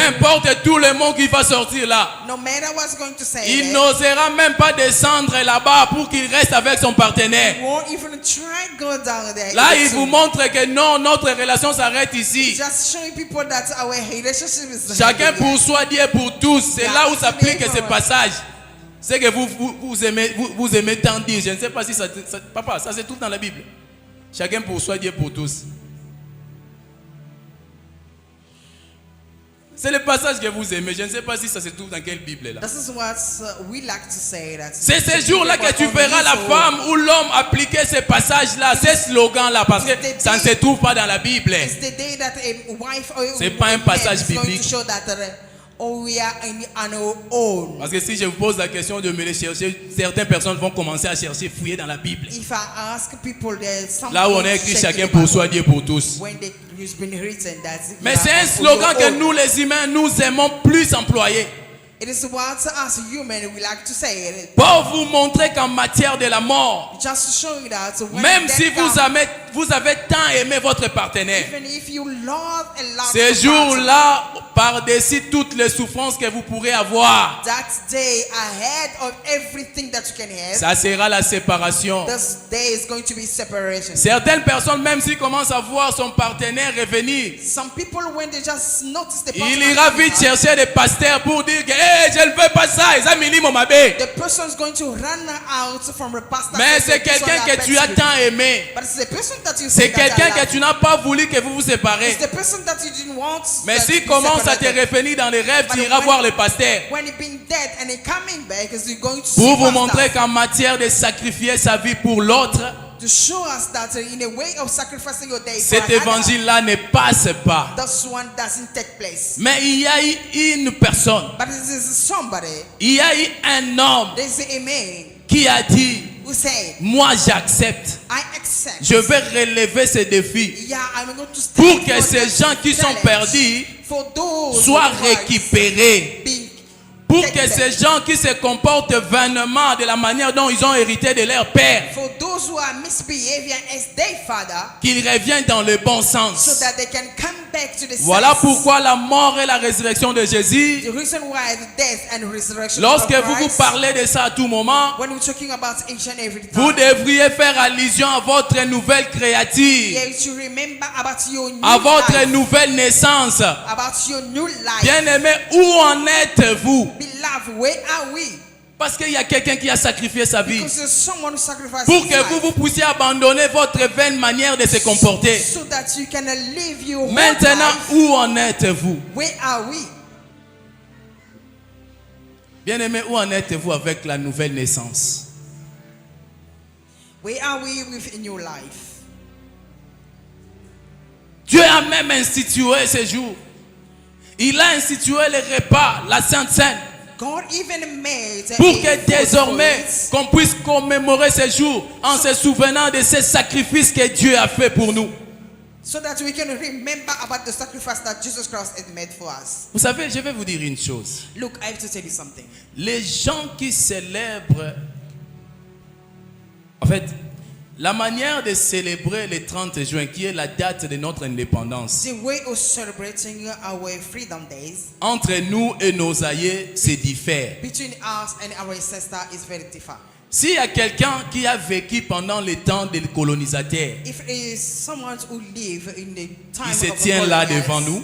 importe tout le monde qui va sortir là, no matter what's going to say, il n'osera même pas descendre là-bas pour qu'il reste avec son partenaire. won't even try to go down there. Là, il Even vous to- montre que non, notre relation s'arrête ici. Just showing people that our relationship is Chacun ending pour here. soi, Dieu pour tous. C'est là où s'applique ce passage. C'est que vous aimez tant dire. Je ne sais pas si papa, ça se trouve dans la Bible. Chacun pour soi, Dieu pour tous. C'est le passage que vous aimez. Je ne sais pas si ça se trouve dans quelle Bible là. This is what we like to say. That C'est ce jour-là que tu verras la femme ou l'homme appliquer ce passage-là, ce slogan-là, parce que ça ne se trouve pas dans la Bible. It's the day that a wife or C'est pas un passage man is going biblique. to show that or we are on our own. Parce que si je vous pose la question de me les chercher, certaines personnes vont commencer à chercher, fouiller dans la Bible. If I ask people, there's some Là où on a écrit chacun pour soi, Dieu pour tous. when it's been written that Mais c'est un slogan que nous les humains, nous aimons plus employer. It is what as human we like to say it. Pour vous montrer qu'en matière de la mort, Just to show you that when même death si comes, vous avez tant aimé votre partenaire, even if you love and love ces the partner, jours-là, par-dessus toutes les souffrances que vous pourrez avoir, that day ahead of everything that you can have, ça sera la séparation. this day is going to be separation. Certaines personnes, même s'ils commencent à voir son partenaire revenir, Some people when they just notice the il partner ira coming vite out, chercher des pasteurs pour dire que hey, je ne veux pas ça, ils ont mis mon mabé. the person is going to run out from the pastor. Mais to c'est the person quelqu'un that que tu as begs you. tant aimé. But it's the person that you C'est say that quelqu'un I que love. tu n'as pas voulu que vous vous séparez. It's the person that you didn't want. Mais that s'il to be commence à te separated. revenir dans les rêves, tu But iras when- voir le pasteur. When he been dead and he coming back, is he going to see Pour vous pastor? montrer qu'en matière de sacrifier sa vie pour l'autre, To show us that in a way of sacrificing your day for cet another, évangile-là ne passe pas. this one doesn't take place. Mais il y a eu une personne, But it is somebody, il y a eu un homme there's a man qui a dit, who said, moi j'accepte, I accept. je vais relever ce défi Yeah, I'm going to stand pour que for ces that gens qui sont challenge, perdus for those soient who are récupérés. being Pour taken que back. ces gens qui se comportent vainement de la manière dont ils ont hérité de leur père, For those who are misbehaving as their father, qu'ils reviennent dans le bon so sens. that they can come back to the Voilà sense. pourquoi la mort et la résurrection de Jésus, The reason why the death and resurrection lorsque of vous Christ, parlez de ça à tout moment, when we're talking about each and every time, vous devriez faire allusion à votre nouvelle créature, yeah, to remember about your new à votre life, nouvelle naissance. about your new life. Bien-aimé, où en êtes-vous? Beloved, where are we? Parce qu'il y a quelqu'un qui a sacrifié sa vie Because there's someone who sacrificed pour his que life vous puissiez abandonner votre vaine manière de se comporter. so that you can live your whole Maintenant, life. où en êtes-vous? Where are we? Bien-aimé, où en êtes-vous avec la nouvelle naissance? Where are we with in your life? Dieu a même institué ce jour. Il a institué le repas, la Sainte Seine, God even made pour a que food désormais for it, qu'on puisse commémorer ce jour en se souvenant de ces sacrifices que Dieu a fait pour nous. so that we can remember about the sacrifice that Jesus Christ had made for us. Vous savez, je vais vous dire une chose. Look, I have to tell you something. Les gens qui célèbrent, en fait, la manière de célébrer le 30 juin, qui est la date de notre indépendance, The way of celebrating our freedom days entre nous et nos aïeux, c'est diffère. between us and our ancestor is very different. S'il y a quelqu'un qui a vécu pendant le temps des colonisateurs, If it is someone who live in the time il se of the tient là colonials, devant nous,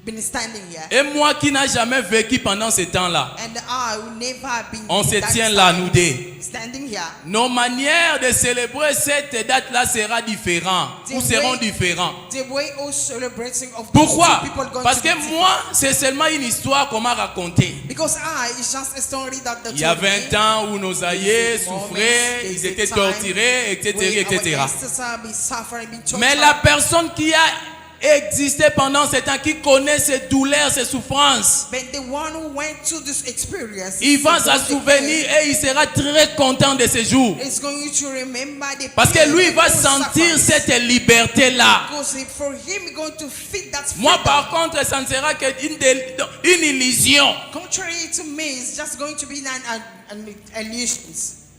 been standing here, et moi qui n'ai jamais vécu pendant ce temps-là, and I will never been on se that tient là, time, nous deux. standing here. Nos manières de célébrer cette date-là sera différentes, ou seront différentes. The way of celebrating of those Pourquoi? two people going Parce to que be different. moi, c'est seulement une histoire qu'on m'a racontée. Because it's just a story that the Il y a 20 ans où nos aïeux souffraient, ils étaient torturés, etc., etc. Mais la personne qui a existé pendant ce temps, qui connaît ces douleurs, ces souffrances, But the one who went through this experience, il va s'en souvenir et il sera très content de ce jour. is going to remember the Parce que pain lui, il va and sentir suffering. cette liberté-là. Because for him going to feel that Moi, freedom. par contre, ça ne sera qu'une illusion. Contrary to me, it's just going to be an illusion.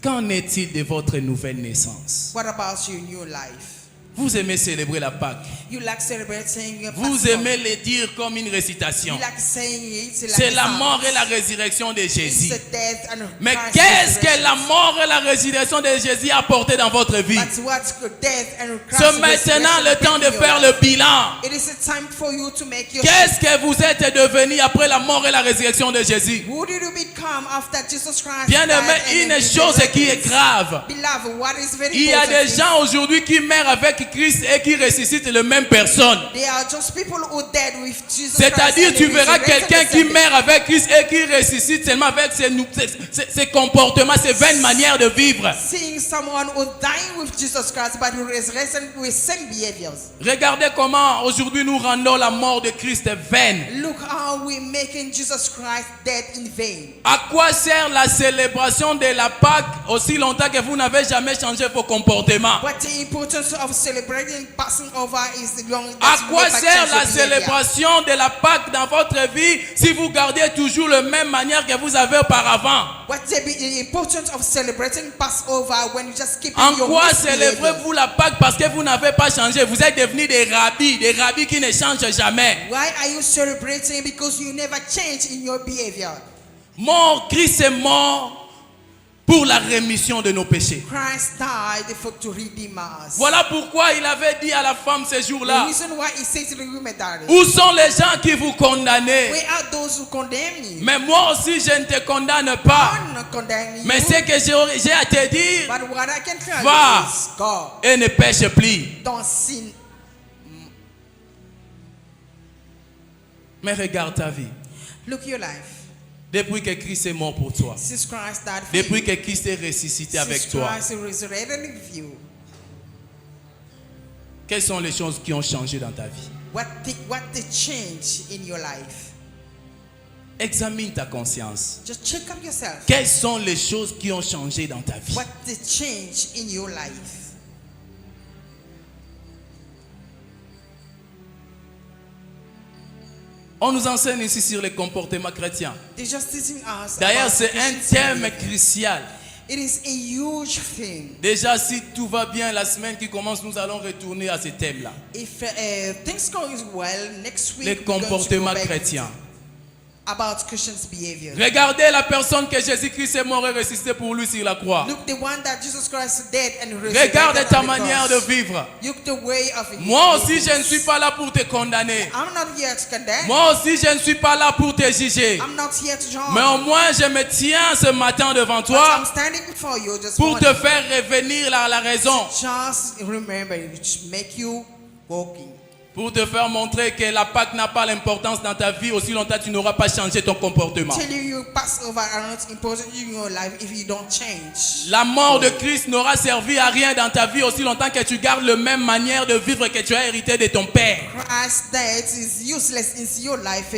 Qu'en est-il de votre nouvelle naissance? What about your new life? Vous aimez célébrer la Pâque. You like celebrating Vous Passover. aimez le dire comme une récitation. You like saying it. C'est la mort et la résurrection de Jésus. It's the death and Mais Christ's qu'est-ce que resurrection. la mort et la résurrection de Jésus a apporté dans votre vie? But what's the death and Christ's C'est maintenant le temps de faire le bilan. It is a time for you to make your Qu'est-ce que vous êtes devenu après la mort et la résurrection de Jésus? Who did you become after Jesus Christ? Bien died aimé, and une he chose qui est resurrected? grave. Beloved, what is very Il y a important des is gens aujourd'hui qui meurent avec avec Christ et qui ressuscitent les mêmes personnes. They are just people who died with Jesus C'est-à-dire, Christ tu and they verras resurrected quelqu'un the qui same meurt avec Christ et qui ressuscite seulement avec ses comportements, ses vaines manières de vivre. day. Seeing someone who dying with Jesus Christ but who resurrected with same behaviors. Regardez comment aujourd'hui nous rendons la mort de Christ vaine. Look how we making Jesus Christ dead in vain. À quoi sert la célébration de la Pâque aussi longtemps que vous n'avez jamais changé vos comportements? What the importance of celebrating Passover is the long À that you quoi never sert change la your behavior. célébration de la Pâque dans votre vie si vous gardez toujours la même manière que vous avez auparavant? What's the importance of celebrating Passover when you just keep En your quoi misbehavior? célébrez-vous la Pâque parce que vous n'avez pas changé? Vous êtes devenus des rabbis qui ne changent jamais. Why are you celebrating? Because you never change in your behavior. Mort, Christ est mort pour la rémission de nos péchés. Christ died to redeem us. Voilà pourquoi il avait dit à la femme ce The jour-là, reason why he said to the women that où sont les gens qui vous condamnent? we are those who condemn you. Mais moi aussi je ne te condamne pas. I'm not condemning Mais you. ce que j'ai à te dire, But what I can tell Va. you is, God, et ne pêche plus. don't sin. Mais regarde ta vie. Look your life. Depuis que Christ est mort pour toi, Since Christ died for depuis you. que Christ est ressuscité avec Since toi, Christ is resurrected with you. quelles sont les choses qui ont changé dans ta vie? What the change in your life? Examine ta conscience. Just check up yourself. Quelles sont les choses qui ont changé dans ta vie? What the change in your life? On nous enseigne ici sur les comportements chrétiens. They're just teaching us. D'ailleurs, about c'est un Christian thème behavior. crucial. It is a huge thing. Déjà, si tout va bien, la semaine qui commence, nous allons retourner à ce thème-là. If things go well, next week Les we're going to go comportements back chrétiens. about Christians' behavior. Regardez la personne que Jésus-Christ est mort et ressuscité pour lui sur la croix. Look the one that Jesus Christ did and resurrected Regarde ta on the manière de cross. vivre. Look the way of it. Moi aussi, je ne suis pas là pour te condamner. I'm not here to condemn. Moi aussi, je ne suis pas là pour te juger. I'm not here to judge. Mais au moins, je me tiens ce matin devant But toi I'm standing before you just pour te morning. faire revenir à la raison. Just remember, it make you walking. Pour te faire montrer que la Pâque n'a pas l'importance dans ta vie aussi longtemps tu n'auras pas changé ton comportement. Tell you Passover are not important in your life if you don't change. La mort de Christ n'aura servi à rien dans ta vie aussi longtemps que tu gardes la même manière de vivre que tu as hérité de ton père. Christ's death is useless in your life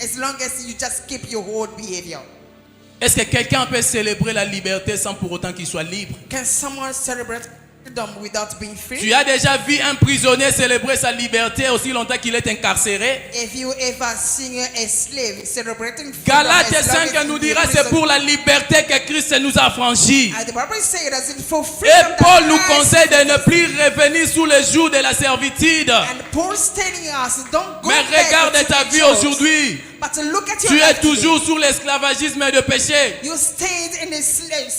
as long as you just keep your old behavior. Est-ce que quelqu'un peut célébrer la liberté sans pour autant qu'il soit libre? Can someone celebrate freedom without being free? Tu as déjà vu un prisonnier célébrer sa liberté aussi longtemps qu'il est incarcéré? If you ever seen a slave celebrating freedom, Galates as long 5 as nous you dira be c'est prison- pour la liberté que Christ nous a franchis. The Bible says that it's for Et freedom Paul that nous Christ conseille de ne is. plus revenir sous le joug de la servitude. And Paul's telling us, don't go Mais back regarde to ta the vie church, aujourd'hui. but to look at your Tu es life today. toujours sous l'esclavagisme de péché. You stayed in the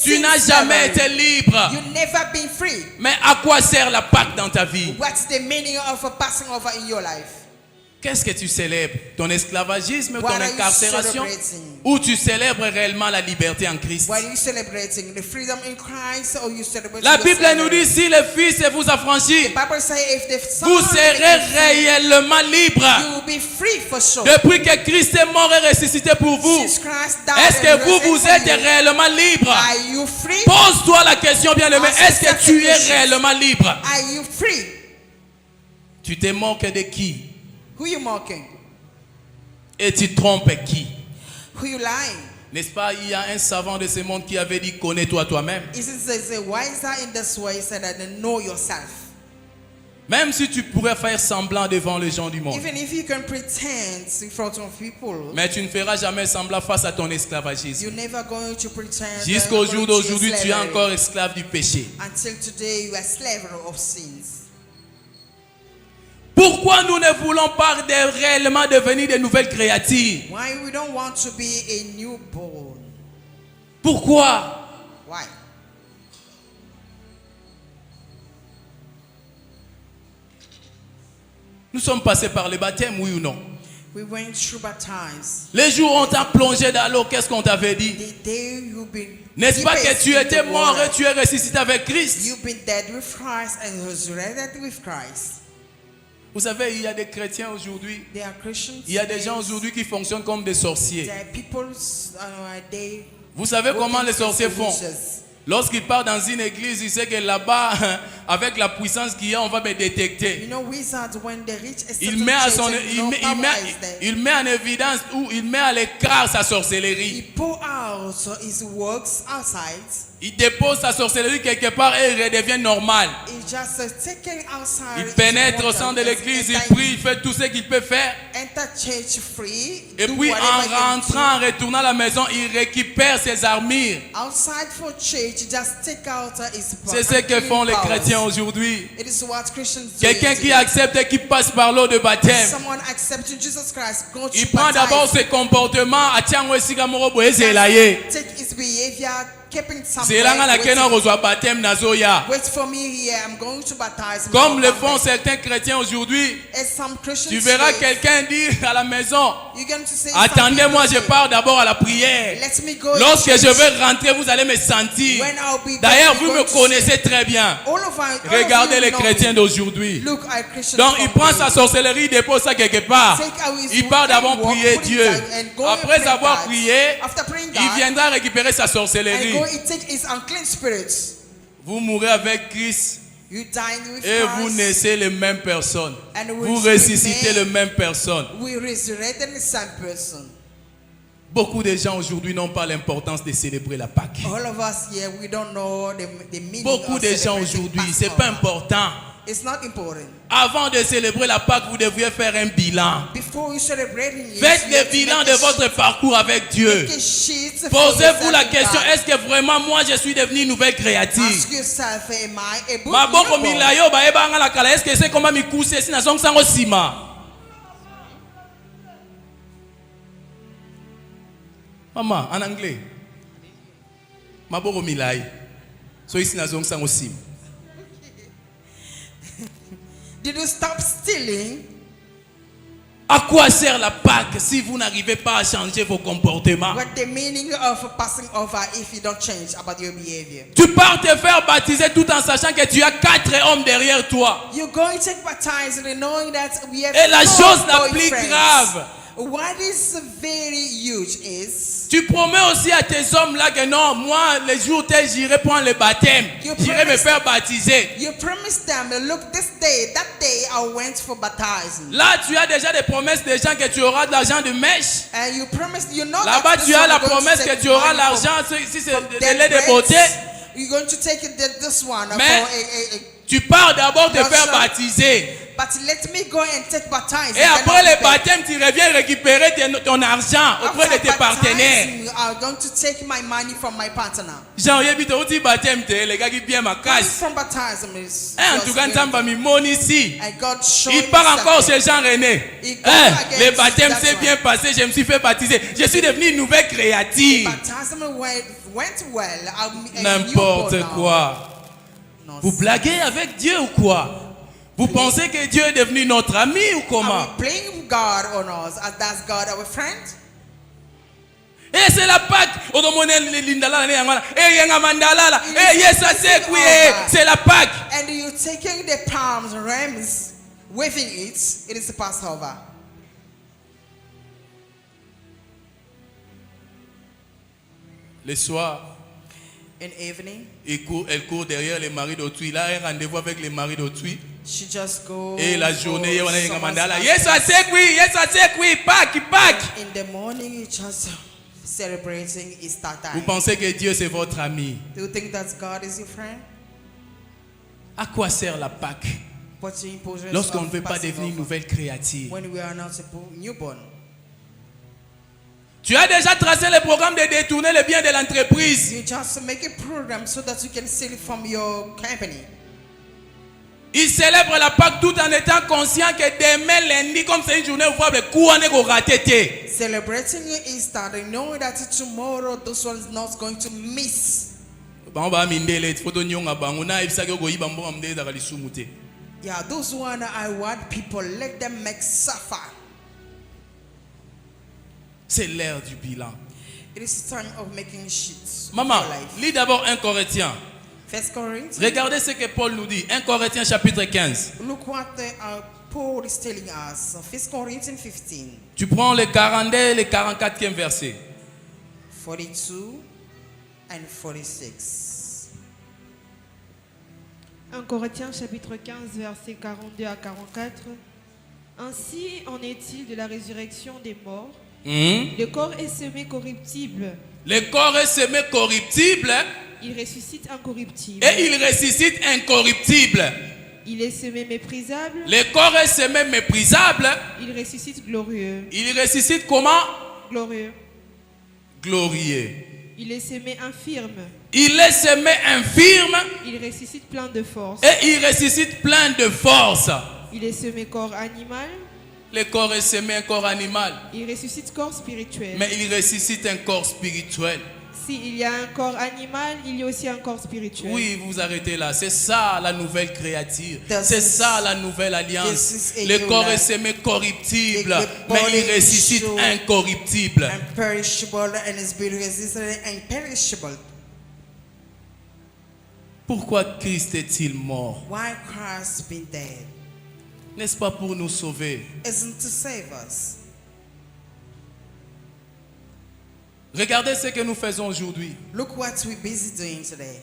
Tu n'as jamais été libre. You never been free. Mais à quoi sert la Pâque dans ta vie? What's the meaning of a passing over in your life? Qu'est-ce que tu célèbres? Ton esclavagisme, What ton are you incarcération? celebrating? Ou tu célèbres réellement la liberté en Christ? What are you celebrating? The freedom in Christ, or you celebrating La your Bible nous slavery? dit si le Fils vous affranchit, The Bible says if the Son vous makes serez you free, réellement libre. you will be free for sure. Depuis que Christ est mort et ressuscité pour vous, Since Christ died est-ce and que vous resurrected êtes you, réellement libre? are you free? Pose-toi la question bien aimé. Ask Est-ce que yourself tu the es question. réellement libre? Are you free? Tu te moques de qui? Who you mocking? Et tu trompes qui? Who you lying? N'est-ce pas, il y a un savant de ce monde qui avait dit connais-toi toi-même. Isn't the wiser in this way said that know yourself? Même si tu pourrais faire semblant devant les gens du monde. Even if you can pretend in front of people, Mais tu ne feras jamais semblant face à ton esclavagisme. you're never going to pretend. Jusqu'au that jour you're going to d'aujourd'hui, tu es slavery. encore esclave du péché. Until today, you are slave of sins. Pourquoi nous ne voulons pas réellement devenir de nouvelles créatures? Why we don't want to be a newborn? Pourquoi? Why? Nous sommes passés par le baptême, oui ou non? We went through bad times. Les jours où on t'a plongé dans l'eau, qu'est-ce qu'on t'avait dit? The day you've been N'est-ce pas que deepest tu in étais the mort water, et tu es ressuscité avec Christ? you've been dead with Christ and resurrected with Christ. Vous savez, il y a des chrétiens aujourd'hui, There are Christians. il y a des gens aujourd'hui qui fonctionnent comme des sorciers. There are people. They. Vous savez comment les sorciers font? Solutions. Lorsqu'ils partent dans une église, ils savent que là-bas, avec la puissance qu'il y a, on va me détecter. You know, wizards when they reach a Il certain met, à church son, and il, no met, power is there, il met en évidence ou il met à l'écart sa he sorcellerie. pour out his works outside. Il dépose sa sorcellerie quelque part et il redevient normal. He just taken outside. Il his pénètre au wonders sein de and l'église, il enter- prie, il fait tout ce qu'il peut faire. Enter church free. Et do puis whatever en he can rentrant, en retournant à la maison, il récupère ses armures. do. Outside for church, just take out his C'est ce que font les chrétiens aujourd'hui. It is what Christians do. Quelqu'un qui accepte et qui passe par l'eau de baptême. Someone accepting Jesus Christ, go to Il prend d'abord ses comportements. take his behavior, keeping C'est là somewhere. qu'on reçoit baptême nazoya. Wait for me here. I'm going to baptize. me. Comme le I'll come font back. certains chrétiens aujourd'hui. As some Christians Tu verras say, quelqu'un dire à la maison, you're going to say, attendez-moi, some je people pars d'abord à la prière. say, let me go. Lorsque to je church. vais rentrer, vous allez me sentir. When I'll be D'ailleurs, back, vous you're me going to connaissez très bien. see. All of you Regardez les know chrétiens me. d'aujourd'hui. Look at Christians. Donc, from il prend me. sa sorcellerie, il dépose ça quelque part. Take out his Il part d'abord work, prier put it Dieu. down and go and Après pray avoir God. prié, After praying il God, viendra récupérer sa and sorcellerie. go and take his unclean spirits. Vous mourrez avec Christ You dine with et vous Christ. naissez les mêmes personnes. And we Vous ressuscitez les mêmes personnes. We resurrected the same person. Beaucoup de gens aujourd'hui n'ont pas l'importance de célébrer la Pâque. All of us here, we don't know the meaning Beaucoup of de gens celebrating aujourd'hui, Passover. c'est pas important. It's not important. Avant de célébrer la Pâque, vous devriez faire un bilan. Before you celebrating it, Faites you le have to bilan make de a votre parcours avec Dieu. make a sheet for Posez-vous la yourself question, in God. est-ce que vraiment moi je suis devenu une nouvelle créature? Ask yourself, am I a book Maboko newborn? milayo baebanga la kala, est-ce que c'est comment mi kuse si na zong sango sima? Maman, en anglais. Maboko milai. So ici na zong sango sima. Did you stop stealing? À quoi sert la Pâque si vous n'arrivez pas à changer vos comportements? What the meaning of passing over if you don't change about your behavior? Tu pars te faire baptiser tout en sachant que tu as 4 hommes derrière toi. You're going to take baptized knowing that we have Et la 4 chose la plus boyfriends. grave, What is very huge is tu promets aussi à tes hommes là que non, moi, les jours tels, j'irai prendre le baptême. You J'irai me promised- faire baptiser. you promised them, look, this day, that day I went for baptizing. Là, tu as déjà des promesses des gens que tu auras de l'argent de mèche. And you promised, you know Là-bas, that tu this as one la you're going to promesse take que tu auras money l'argent si c'est from de dead lait de breads. beauté. You're going to take this one Mais- for Tu pars d'abord te Not faire sure. baptiser. but let me go and take baptizing. Et après le baptême, tu reviens récupérer ton argent auprès de tes partenaires. I'm going to take my money from my partner. Jean, yebi to uti baptême te, les gars qui bien ma Coming casse. from baptism is En just tout cas, very- Nzamba mimoni ici. And God showed Il me part encore something. chez Jean René. Il goes Hein, against le baptême that s'est one. bien passé, je me suis fait baptiser. Je suis devenu une nouvelle créature. Baptism went well. I'm a N'importe newborn now. quoi. No, Vous blaguez avec Dieu ou quoi? Vous pensez que Dieu est devenu notre ami ou comment? Are we playing God on us? As that's God our friend? Et c'est la Pâque. C'est la Pâque. And you taking the palms, rams, waving it. It is the Passover. Le soir, In evening, elle court derrière les maris d'autrui. Là, un rendez-vous avec les maris d'autrui. she just go. Et la for journée, on a someone's mandala. house. Yes, I say oui, yes, I say oui. Pâque, Pâque. In the morning, you just celebrating Easter Vous time. pensez que Dieu c'est votre ami? Do you think that God is your friend? À quoi sert la Pâque What's the importance lorsqu'on ne of veut pas passing devenir une over nouvelle créature? when we are not a newborn? Tu as déjà tracé le programme de détourner les biens de l'entreprise. You just make a program so that you can steal it from your company. Il célèbre la Pâque tout en étant conscient que demain lundi, comme c'est une journée ouvrable, quoi n'est qu'on raté. Celebrating your Easter, they know that tomorrow this one is not going to miss. Il Yeah, those one I want people, let them make suffer. C'est l'ère du bilan. It is time of making sheets. Maman, of your life. lis d'abord 1 Corinthiens. First Corinthians. Regardez ce que Paul nous dit. 1 Corinthiens chapitre 15. Look what Paul is telling us. First Corinthians 15, Tu prends le 42 et le 44e verset. 42 and 46. 1 Corinthiens chapitre 15 versets 42 à 44. Ainsi en est-il de la résurrection des morts. Le corps est semé corruptible, Le corps est semé corruptible il ressuscite incorruptible. et il ressuscite incorruptible. Il est semé méprisable, Le corps est semé méprisable. il ressuscite glorieux. Il ressuscite comment? Glorieux. Glorieux. Il est semé infirme, Il est semé infirme il ressuscite plein de force. et il ressuscite plein de force. Il est semé corps animal, Le corps est semé un corps animal, il ressuscite corps spirituel. mais il ressuscite un corps spirituel. S'il y a un corps animal, il y a aussi un corps spirituel. Oui, vous arrêtez là. C'est ça la nouvelle créature. This C'est is- ça la nouvelle alliance. this is a Le new corps est life. semé corruptible, The mais body il ressuscite is so incorruptible. Imperishable and is being resistant and imperishable. Pourquoi Christ est-il mort? Why Christ been dead? N'est-ce pas pour nous sauver? Isn't to save us. Regardez ce que nous faisons aujourd'hui. Look what we're busy doing today.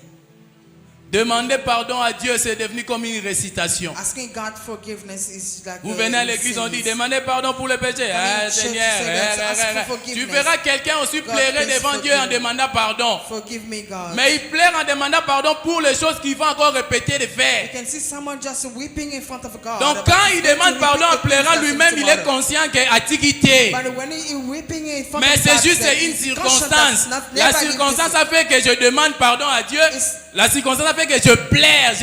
Demander pardon à Dieu, c'est devenu comme une récitation. Asking God forgiveness is like Vous venez à l'église, on dit demandez pardon pour les péchés. Ah, church, Seigneur, say that, ask for tu forgiveness. verras quelqu'un aussi God, pleurer please devant Dieu en forgive me. demandant pardon. Forgive me, God. Mais il pleure en demandant pardon pour les choses qu'il va encore répéter de You faire. can see someone just weeping in front of God. Donc but quand he's il going to demande pardon en repeat the things pleurant that lui-même, he il est tomorrow. conscient qu'il a quitté. But when he weeping in front Mais of c'est God, juste then une he's conscious circonstance. that's not- La never circonstance give a fait que je demande pardon à Dieu. La circonstance a fait que je pleure,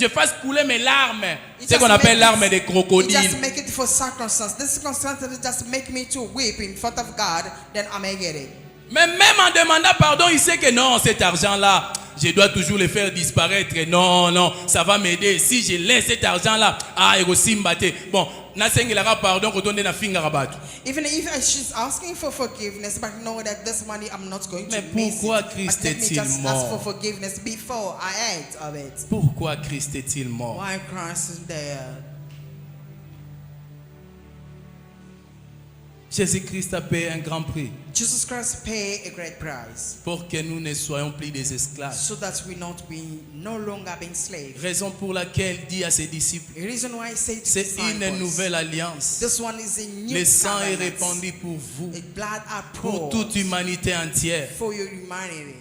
je fasse couler mes larmes. It C'est ce qu'on just appelle make larmes it- de It crocodile. just make it for circumstance. This circumstance just make me to weep in front of God, then I may get it. Mais même en demandant pardon, il sait que non, cet argent-là, je dois toujours le faire disparaître. Non, non, ça va m'aider. Si je laisse cet argent-là, ah, il aussi m'battre. Bon, nasengelaka pardon, retourner na finga rabatu. Even if she's asking for forgiveness, but know that this money I'm not going to Mais miss pourquoi it. Christ But let me est-il just mort? ask for forgiveness before I act of it. Pourquoi Christ est-il mort? Why Christ is there? Jésus-Christ a payé un grand prix Jesus Christ paid a great price pour que nous ne soyons plus des esclaves. so that we not be no longer being slaves. Raison pour laquelle il dit à ses disciples, The reason why I say to c'est une disciples, nouvelle alliance. this one is a new Le sang est covenant. répandu pour vous, The blood are pour poured toute humanité entière. for your humanity.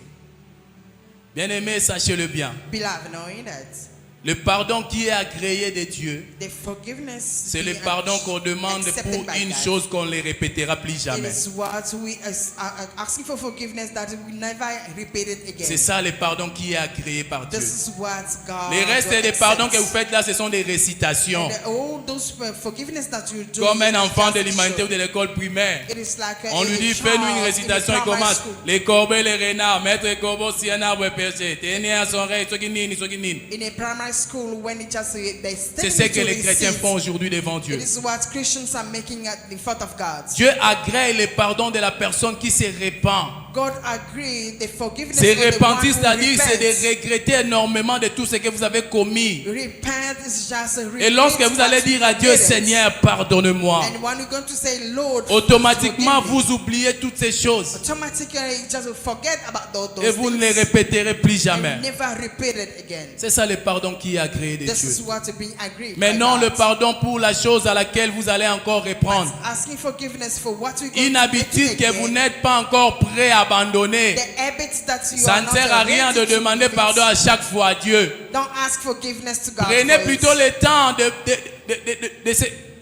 Bien-aimés, sachez-le bien. Beloved, knowing that Le pardon qui est agréé de Dieu, the forgiveness c'est le being pardon qu'on demande accepted pour by une God. chose qu'on ne les répétera plus It jamais. is what we are asking for forgiveness that we never repeat it again. C'est ça le pardon qui est agréé par Dieu. This is what God Les restes will des pardons que accept. vous faites là, ce sont des récitations. And all those forgiveness that you do, Comme un you enfant de just l'humanité ou show. de l'école primaire. It is like On lui dit, fais-nous une récitation, il commence. Les corbeaux, les renards, maître corbeau, si un arbre est perché, tenez à son rêve, ce qui nini, ce qui nini. In a primary school, when it just they C'est ce que les chrétiens font aujourd'hui devant Dieu. It is what Christians are making at the front of God. Dieu agrée le pardon de la personne qui se répand. God agreed the forgiveness Se of the one repentir, who c'est-à-dire c'est repents. de regretter énormément de tout ce que vous avez commis. Repent is just a Et lorsque repent vous allez what dire you à Dieu, committed. Seigneur, pardonne-moi, And when you're going to say, Lord, automatiquement forgive me, vous oubliez toutes ces choses automatically you just forget about those et vous ne les things répéterez plus and jamais. never repeat it again. C'est ça le pardon qui est agréé de This Dieu. is what being agreed. Mais by non God. le pardon pour la chose à laquelle vous allez encore reprendre. Asking forgiveness for what you're going Une to habitude make que again. vous n'êtes pas encore prêt à abandonner. The habits that you Ça are ne not sert à rien de ready to demander commit. pardon à chaque fois à Dieu. Don't ask forgiveness to God. Prenez for plutôt it. le temps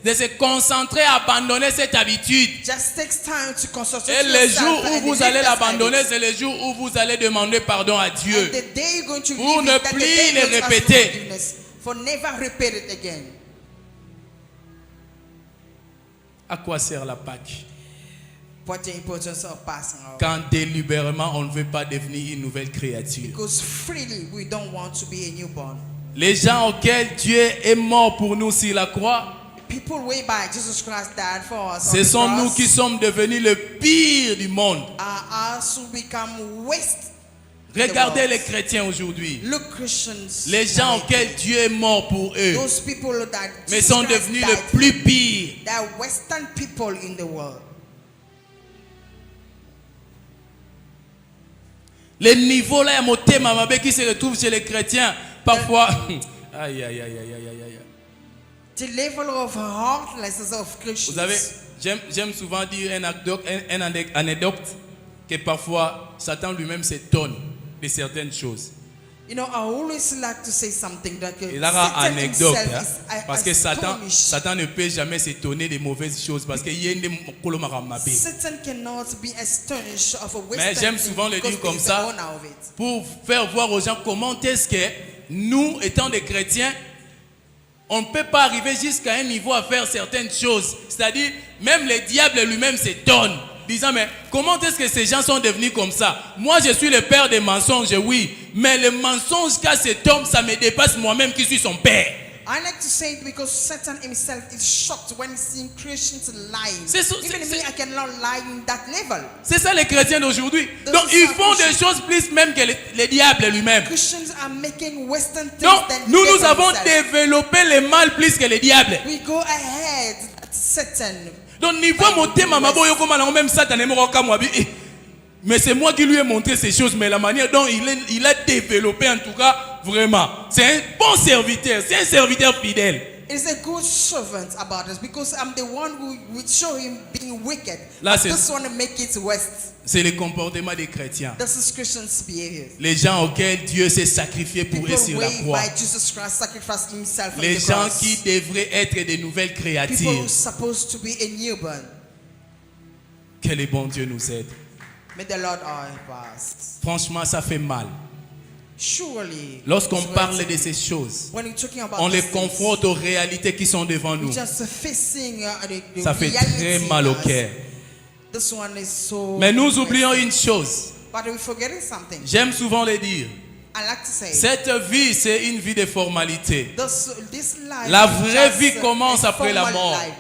de se concentrer à abandonner cette habitude. Just takes time to concentrate Et le yourself jour où and vous leave allez this l'abandonner, habit. c'est le jour où vous allez demander pardon à And Dieu. the day you're going to Pour leave ne it, that the plus day le you're going to ask for répéter. forgiveness, for never repeat it again. À quoi sert la Pâque What the importance of passing out? quand délibérément on ne veut pas devenir une nouvelle créature? Because freely we don't want to be a newborn. Les gens auxquels Dieu est mort pour nous sur la croix, people way back, Jesus Christ died for us. Ce sont nous qui sommes devenus le pire du monde. Us who become waste. Regardez les chrétiens aujourd'hui. Look, Christians. Les gens auxquels Dieu est mort pour eux, Those people that mais Jesus sont Christ devenus died le for. plus pire. They are Western people in the world. Les niveaux là, motema mabe qui se retrouvent chez les chrétiens, parfois. Aïe, aïe, aïe, aïe, aïe, aïe, aïe. The level of heartlessness of Christians. Vous savez, j'aime souvent dire une anecdote que parfois Satan lui-même s'étonne de certaines choses. You know, I always like to say something that Et là, anecdote, himself hein, is parce que astonished. Satan ne peut jamais s'étonner des mauvaises choses parce qu'il y a une kolomaramabe. Satan cannot be astonished of a Mais Western j'aime thing souvent le because dire comme he is ça the owner of it. pour faire voir aux gens comment est-ce que nous, étant des chrétiens, on ne peut pas arriver jusqu'à un niveau à faire certaines choses. C'est-à-dire, même le diable lui-même s'étonne, disant, mais comment est-ce que ces gens sont devenus comme ça? Moi, je suis le père des mensonges, oui, mais le mensonge qu'a cet homme, ça me dépasse moi-même qui suis son père. I like to say it because Satan himself is shocked when seeing Christians lying. C'est Even me, I cannot lie in that level. C'est ça les chrétiens d'aujourd'hui. Those Donc, ils are font des Christians. choses plus même que le diable lui-même. Christians are making Western things Donc, than nous devil avons himself. développé le mal plus que le diable. We go ahead at Satan. Donc, niveau motema maboyo comme on même Satan est mort comme moi. Mais c'est moi qui lui ai montré ces choses. Mais la manière dont il a développé, en tout cas, vraiment, c'est un bon serviteur. C'est un serviteur fidèle. Is a good servant about us because I'm the one who would show him being wicked. Là, I c'est- just want to make it west. C'est le comportement des chrétiens. This is Christians' behavior. Les gens auxquels Dieu s'est sacrifié pour eux People sur la way croix. by Jesus Christ sacrificed himself on Les the gens cross. qui devraient être des nouvelles People créatures. who are supposed to be a newborn. Que le bon Dieu nous aide. May the Lord help us. Franchement, ça fait mal. Surely, Lorsqu'on it's parle right. de ces choses, When we're talking about on les these things, confronte aux réalités qui sont devant nous. we're just facing the Ça fait reality très in mal au us. cœur. This one is so. Mais nous oublions une chose. But we're forgetting something. J'aime souvent le dire. I like to say. Cette vie, c'est une vie de formalité. This life La is vraie just vie commence a après la formal mort. life.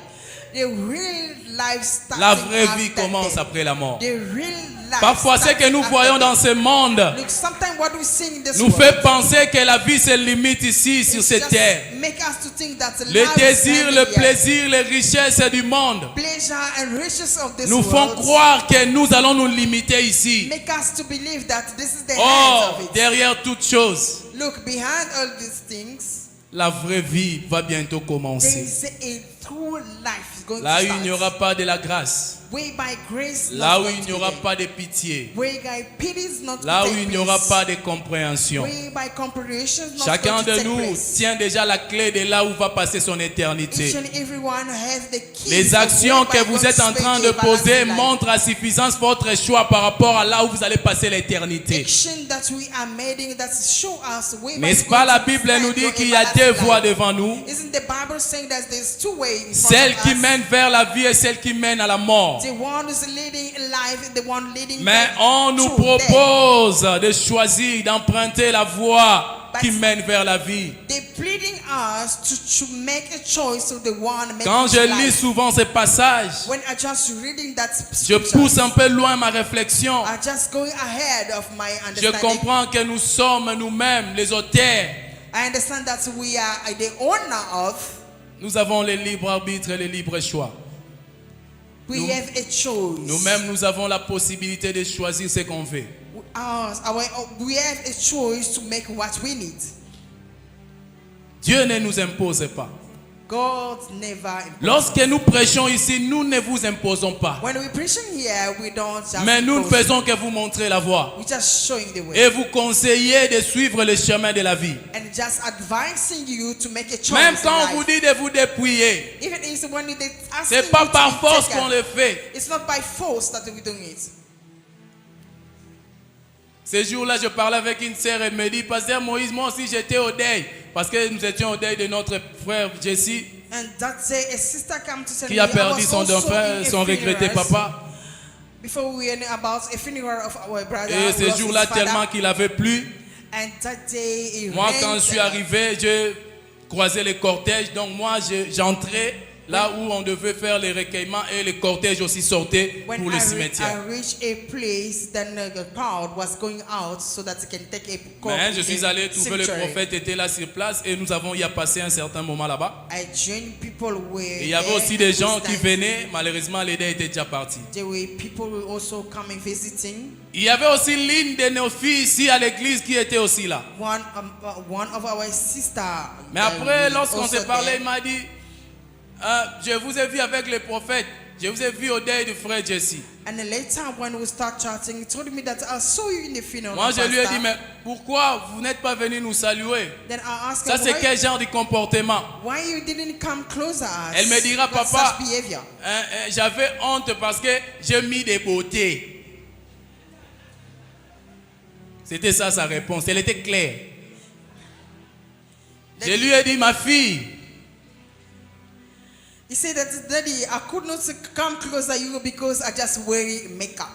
The real life starting La vraie vie after commence death. après la mort. The real life Parfois, ce que starting nous after voyons death. dans ce monde Look, sometimes what we see in this nous world fait penser que la vie se limite ici, sur is cette just terre. make us to think that Le life is désir, ending le here. plaisir, les richesses du monde Pleasure and riches of this nous font world croire que nous allons nous limiter ici. make us to believe that this is the end Or, of it. derrière toute chose, Look, behind all these things, la vraie vie va bientôt there commencer. is a true life going Là to où il n'y start. aura pas de la grâce, Way by grace, là not où going il to n'y aura be there. pas de pitié, Way by pity is not là to où take il n'y aura place. pas de compréhension. Way by comprehension is not Chacun going to de take nous place. tient déjà la clé de là où va passer son Each éternité. and everyone has the key Les of actions whereby que vous God êtes en train spake de a poser everlasting life. montrent à suffisance votre choix par rapport à là où vous allez passer l'éternité. Action that we are making that show us way by N'est-ce pas, going la to Bible find nous dit your qu'il y a everlasting deux life. voies devant nous, Isn't the Bible saying that there's two ways in front celle of qui us? mène vers la vie et celle qui mène à la mort. The one who's leading life and the one leading Mais death on nous to death. propose de choisir, d'emprunter la voie qui mène vers la vie. They're pleading us to make a choice to the one making Quand je lis life. souvent ces passages, When I just reading that je scripture, pousse un peu loin ma réflexion. I just going ahead of my Je understanding. comprends que nous sommes nous-mêmes les auteurs. I understand that we are the owner of. Nous avons le libre arbitre et le libre choix. We Nous- have a choice. Nous-mêmes, nous avons la possibilité de choisir ce qu'on veut. We have a choice to make what we need. Dieu ne nous impose pas. God never imposes. Lorsque nous prêchons ici, nous ne vous imposons pas. When we preaching here, we don't just Mais nous ne impose. faisons que vous montrer la voie. We're just showing the way. Et vous conseiller de suivre le chemin de la vie. And just advising you to make a choice. Même in quand on life. vous dit de vous dépouiller, Even if when they asking c'est pas you to par be force taken, qu'on le fait. it's not by force that we're doing it. Ce jour-là, je parlais avec une sœur et elle me dit, Pasteur Moïse, moi aussi j'étais au deuil. Parce que nous étions au deuil de notre frère Jesse, And that day, a sister came to tell qui me a I perdu was son also dauphin, in a son regretté funeral. papa. Before we were about a funeral of our brother. Et who ce lost jour-là, his father. tellement qu'il avait plu, And that day, it moi rained quand je suis a lot. arrivé, je croisais le cortège. Donc moi, j'entrais là où on devait faire les recueillements et les cortèges aussi sortaient When pour le I cimetière. reached a place, then the crowd was going out so that they can take a Mais je suis allé trouver le cemetery. prophète était là sur place et nous avons y a passé un certain moment là-bas. I joined people were Et il y avait there aussi des gens qui stand- venaient, malheureusement les deux étaient déjà partis. There were people who also coming visiting. Il y avait aussi l'une de nos filles ici à l'église qui était aussi là. One of our sisters. Mais après, lorsqu'on s'est parlé, il m'a dit, je vous ai vu avec le prophète, je vous ai vu au deuil du frère Jesse. And then later, when we start chatting, he told me that I saw you in the funeral. Moi, je lui ai pastor. dit, mais pourquoi vous n'êtes pas venu nous saluer? Then I asked Ça, her, c'est quel genre de comportement? why you didn't come closer? Elle me dira, That's papa, such behavior. J'avais honte parce que j'ai mis des beautés. C'était ça sa réponse. Elle était claire. Je lui ai dit, ma fille, He said that, Daddy, I could not come closer to you because I just wear makeup.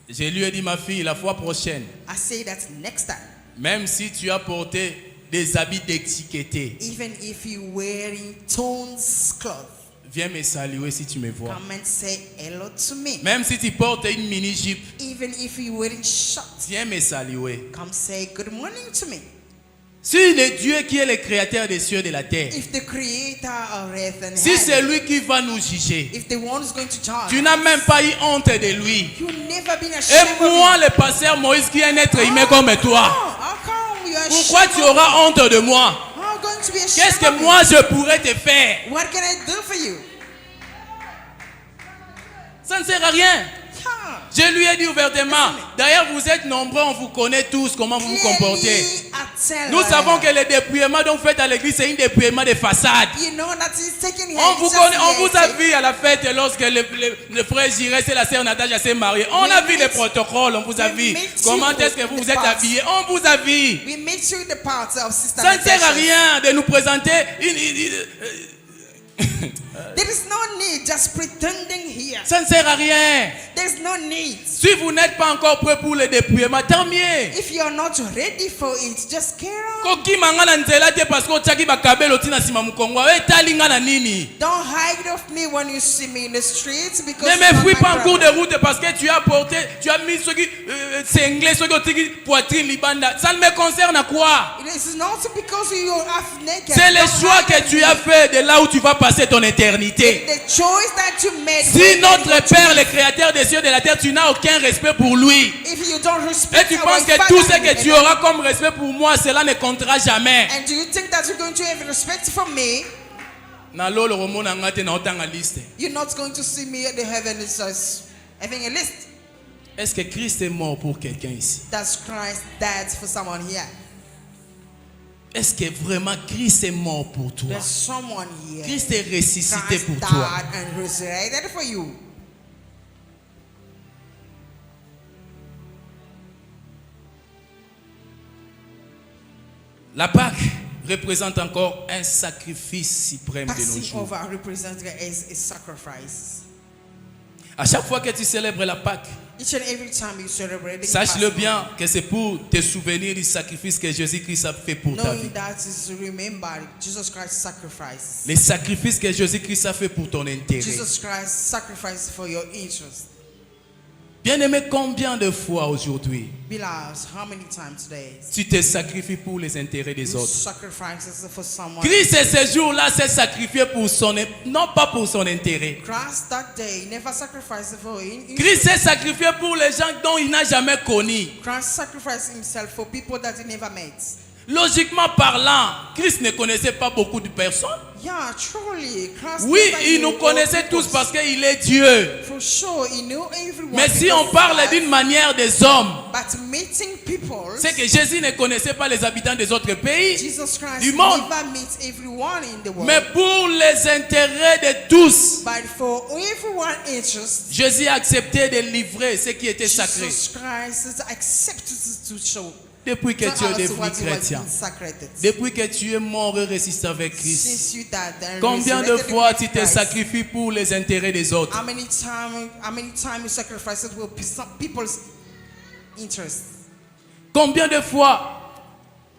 je lui ai dit, ma fille, la fois prochaine, I say that next time, même si tu as porté des habits d'étiqueté, even if you wearing tones cloth, viens me saluer si tu me vois. come and say hello to me. Même si tu portes une mini-jupe, Even if you wearing shorts, viens me saluer. come say good morning to me. Si le Dieu qui est le créateur des cieux et de la terre, If the creator of earth and si c'est heaven, lui qui va nous juger, if the one who's going to judge, tu n'as même pas eu honte de lui. you never been Et ashamed of moi, him. le pasteur Moïse, qui est un être humain comme toi, How come you are pourquoi ashamed tu of auras honte de moi? him? How going to be ashamed Qu'est-ce que of moi him? je pourrais te faire? What can I do for you? Ça ne sert à rien. Yeah. Je lui ai dit ouvertement. D'ailleurs, vous êtes nombreux, on vous connaît tous comment vous vous comportez. Clearly, I tell Nous her, savons que le dépouillement dont vous faites à l'église, c'est un dépouillement de façade. you know that he's taking her On vous, just connaît, on vous a yet. vu à la fête lorsque le frère Jiré et la sœur Natacha s'est mariés. On a vu les protocoles, on vous a vu. Comment est-ce que vous vous êtes habillés? On vous a vu. We made sure the parts of Sister Ça ne sert à Natasha. rien de nous présenter There is no need just pretending here. ça ne sert à rien. There's no need. Si vous n'êtes pas encore prêt pour le dépouillement, tant mieux. If you're not ready for it, just carry on. Kokima nga na nzela te parce que otiaki bakabelo tina sima mukongo etali nga na nini. Don't hide of me when you see me in the streets because Ne it's me not fuis my pas en cours de problem. route parce que tu as porté, tu as mis ce qui cinglé, ce qui poitrine libanda. Ça ne me concerne quoi? It is not because you are half naked. C'est le Don't choix hide que of tu me. as fait de là où tu vas passer ton éternité. The choice that you made. Si when notre you Père, le Créateur des cieux et de la terre, tu n'as aucun respect pour lui. If you don't Et respect tu our penses que Father tout ce in que tu heaven, auras comme respect pour moi, cela ne comptera jamais. and do you think that you're going to have respect for me? Na lolo romona ngate na otanga liste. You're not going to see me at the heaven is just having a list. Est-ce que Christ est mort pour quelqu'un ici? That's Christ died for someone here. Est-ce que vraiment Christ est mort pour toi? There's someone here. Christ est ressuscité Christ pour died toi. and resurrected for you. La Pâque représente encore un sacrifice suprême de nos Passing jours. over represents as a sacrifice. À chaque fois que tu célèbres la Pâque, Each and every time you celebrate the sache-le Passover, bien que c'est pour te souvenir du sacrifice que Jésus-Christ a fait pour ta vie. knowing that is remember Jesus Christ's sacrifice. Les sacrifices que Jésus-Christ a fait pour ton intérêt. Jesus Christ sacrificed for your interest. Bien-aimé, combien de fois aujourd'hui Beloved, how many times today tu te sacrifies pour les intérêts des you autres? sacrifices for someone? Christ, ce jour-là, s'est sacrifié pour non pas pour son intérêt. Christ that day never sacrificed for him. Christ s'est sacrifié pour les gens dont il n'a jamais connu. Christ sacrificed himself for people that he never met. Logiquement parlant, Christ ne connaissait pas beaucoup de personnes. Yeah, truly, Christ Oui, never il knew nous connaissait all tous people. parce qu'il est Dieu. For sure, he knew everyone. Mais si because on parle God- d'une manière des hommes, But meeting people, c'est que Jésus ne connaissait pas les habitants des autres pays. Jesus Christ du monde. never meets everyone in the world. Mais pour les intérêts de tous, But for everyone interest, Jésus a accepté de livrer ce qui était sacré. Jesus Christ accepted to show. Depuis que tu es devenu chrétien, Sacred. depuis que tu es mort et ressuscité avec Christ, Since you died and combien de resurrected fois with tu te Christ, sacrifies pour les intérêts des autres? How many times you sacrificed will be some people's interest? Combien de fois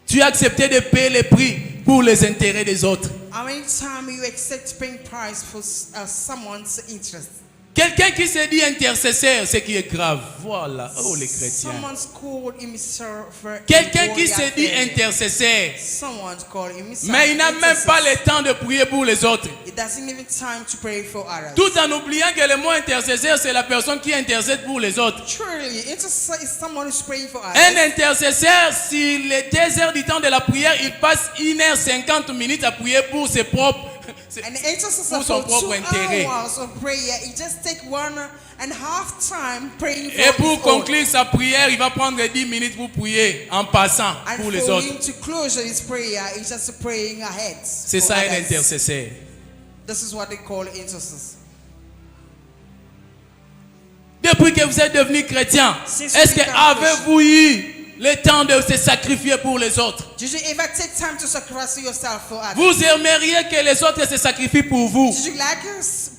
tu as accepté de payer les prix pour les intérêts des autres? How many times you accept paying price for someone's interest? Quelqu'un qui se dit intercesseur, ce qui est grave. Voilà. Oh, les chrétiens. Someone's called himself. Quelqu'un qui se dit intercesseur, Someone's called himself. mais il n'a même pas le temps de prier pour les autres. It doesn't even time to pray for others. Tout en oubliant que le mot intercesseur, c'est la personne qui intercède pour les autres. Truly, intercessor is someone who's praying for others. Un intercesseur, s'il est 2 heures du temps de la prière, il passe 1h50 minutes à prier pour ses propres. An intercessor Pour son for 2 propre intérêt. hours of prayer, he just take 1.5 time praying for Et pour his own. conclure sa prière, il va prendre 10 minutes pour prier en passant And pour les for autres. him to close his prayer, he's just praying ahead. C'est for ça un others. intercesseur. This is what they call intercessors. Depuis que vous êtes devenu chrétien, Since est-ce que we become avez-vous eu le temps de se sacrifier pour les autres? Did you ever take time to sacrifice yourself for others? Vous aimeriez que les autres se sacrifient pour vous. Did you like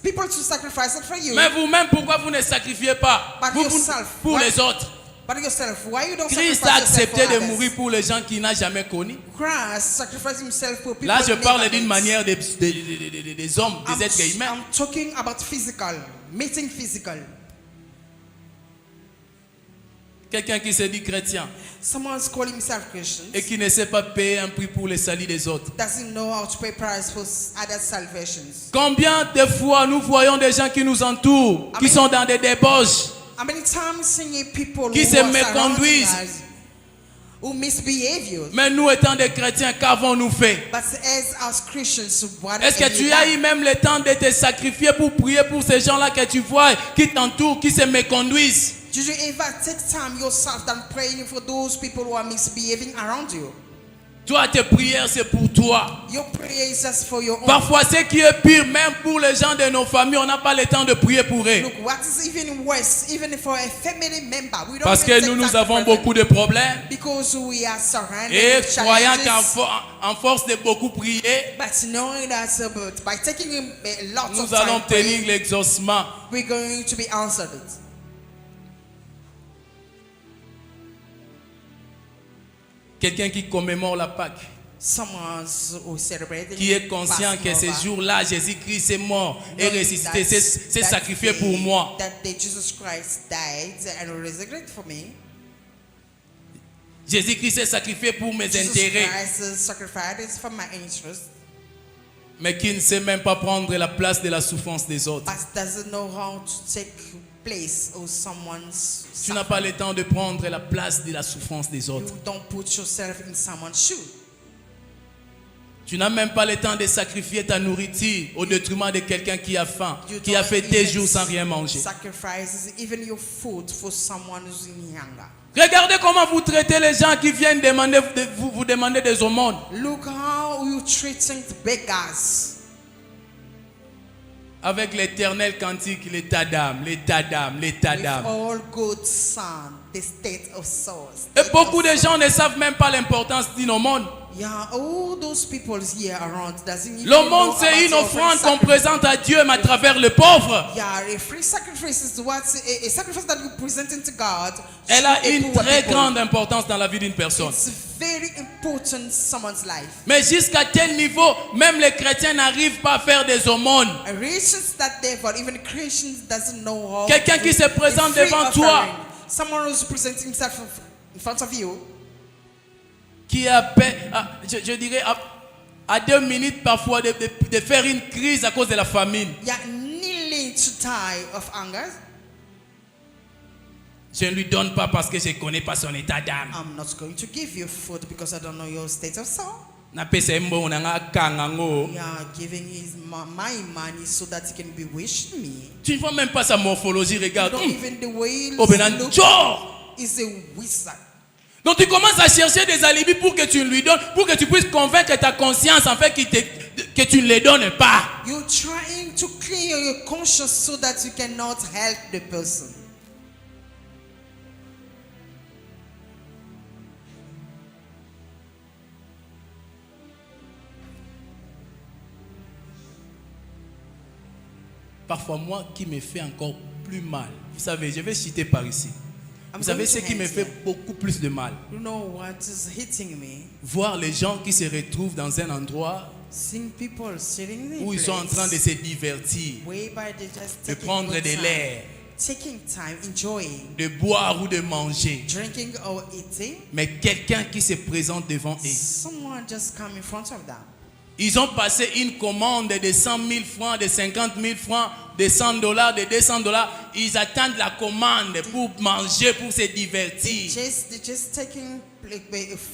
people to sacrifice it for you? Mais vous-même, pourquoi vous ne sacrifiez pas But vous, yourself, pour what? les autres? But yourself, why you don't Christ sacrifice a yourself accepté for de others? mourir pour les gens qu'il n'a jamais connus. Christ sacrificed himself for people. Là, je he parle never d'une met. manière des hommes, des êtres humains. I'm talking about physical, meeting physical. Quelqu'un qui se dit chrétien Someone's calling himself Christian. et qui ne sait pas payer un prix pour le salut des autres. Doesn't know how to pay price for others' salvations. Combien de fois nous voyons des gens qui nous entourent, qui sont dans des débauches, How many times seeing people qui who se are surrounding méconduisent. us, who misbehave you? mais nous étant des chrétiens, qu'avons-nous fait? But as Christians, what Est-ce que have tu you as done? eu même le temps de te sacrifier pour prier pour ces gens-là que tu vois, qui t'entourent, qui se méconduisent? Did you ever take time yourself than praying for those people who are misbehaving around you? Toi, tes prières, c'est pour toi. Your prayer is just for your own. Parfois, ce qui est pire, même pour les gens de nos familles, on n'a pas le temps de prier pour eux. Look, what is even worse, even for a family member, we don't Parce even que take nous time to avons pray for beaucoup de problèmes. because we are surrounded Et with croyant challenges. qu'en force de beaucoup prier, But knowing that by taking a lot of nous time allons tenir praying, l'exaucement. we're going to be answered. Quelqu'un qui commémore la Pâque, Someone who celebrated qui est conscient que ce jour-là, Jésus-Christ est mort et ressuscité, s'est sacrifié pour moi. That day Jesus Christ died and resurrected for me. Jésus-Christ s'est sacrifié pour mes Jesus intérêts, Christ sacrificed for my interest, mais qui ne sait même pas prendre la place de la souffrance des autres. but doesn't know how to take place of someone's. Tu n'as pas le temps de prendre la place de la souffrance des You autres. don't put yourself in someone's shoe. Tu n'as même pas le temps de sacrifier ta nourriture au détriment de quelqu'un qui a faim, You qui a don't fait des even jours sans rien manger. sacrifice even your food for someone who's in hunger. Regardez comment vous traitez les gens qui viennent demander, vous demander des aumônes. Look how you treating the beggars. Avec l'éternel cantique, l'état d'âme, l'état d'âme, l'état With d'âme. all good son, the state of souls. Et beaucoup de gens ne savent même pas l'importance d'une aumône. Yeah, all those people here around doesn't even L'aumône, know c'est about une your offrande free qu'on présente à Dieu, mais à travers le pauvre. Yeah, a free sacrifice is what a sacrifice that you presenting to God. Elle a through une poor très people. grande importance dans la vie d'une personne. It's very important in someone's life. Mais jusqu'à tel niveau, même les chrétiens n'arrivent pas à faire des aumônes. A reaches that level, even Christians doesn't know how. Quelqu'un to qui do se a présente free devant toi. offering. Someone who's presenting himself in front of you. Qui a, je dirais, à 2 minutes parfois de faire une crise à cause de la famine. Yeah, kneeling to die of hunger. Je ne lui donne pas parce que je ne connais pas son état d'âme. I'm not going to give you food because I don't know your state of soul. Napesa mbongo na nga kanga ngo. Yeah, giving his my money so that he can bewitch me. Tu ne vois même pas sa morphologie, regarde. Not even the way he Oh, ben, looks Joe! is a wizard. Donc tu commences à chercher des alibis pour que tu lui donnes, pour que tu puisses convaincre ta conscience en fait que tu ne les donnes pas. You're trying to clear your conscience so that you cannot help the person. Parfois moi qui me fait encore plus mal. Vous savez, je vais citer par ici. Vous savez ce qui me fait beaucoup plus de mal. You know what is hitting me? Voir les gens qui se retrouvent dans un endroit Seeing people sitting in où ils sont en train de se divertir, whereby they just de taking prendre good de time, l'air, taking time, enjoying, de boire ou de manger. drinking or eating. Mais quelqu'un qui se présente devant eux. Someone just come in front of them. Ils ont passé une commande de 100 000 francs, de 50 000 francs, de $100, de $200. Ils attendent la commande pour manger, pour se divertir. They're just taking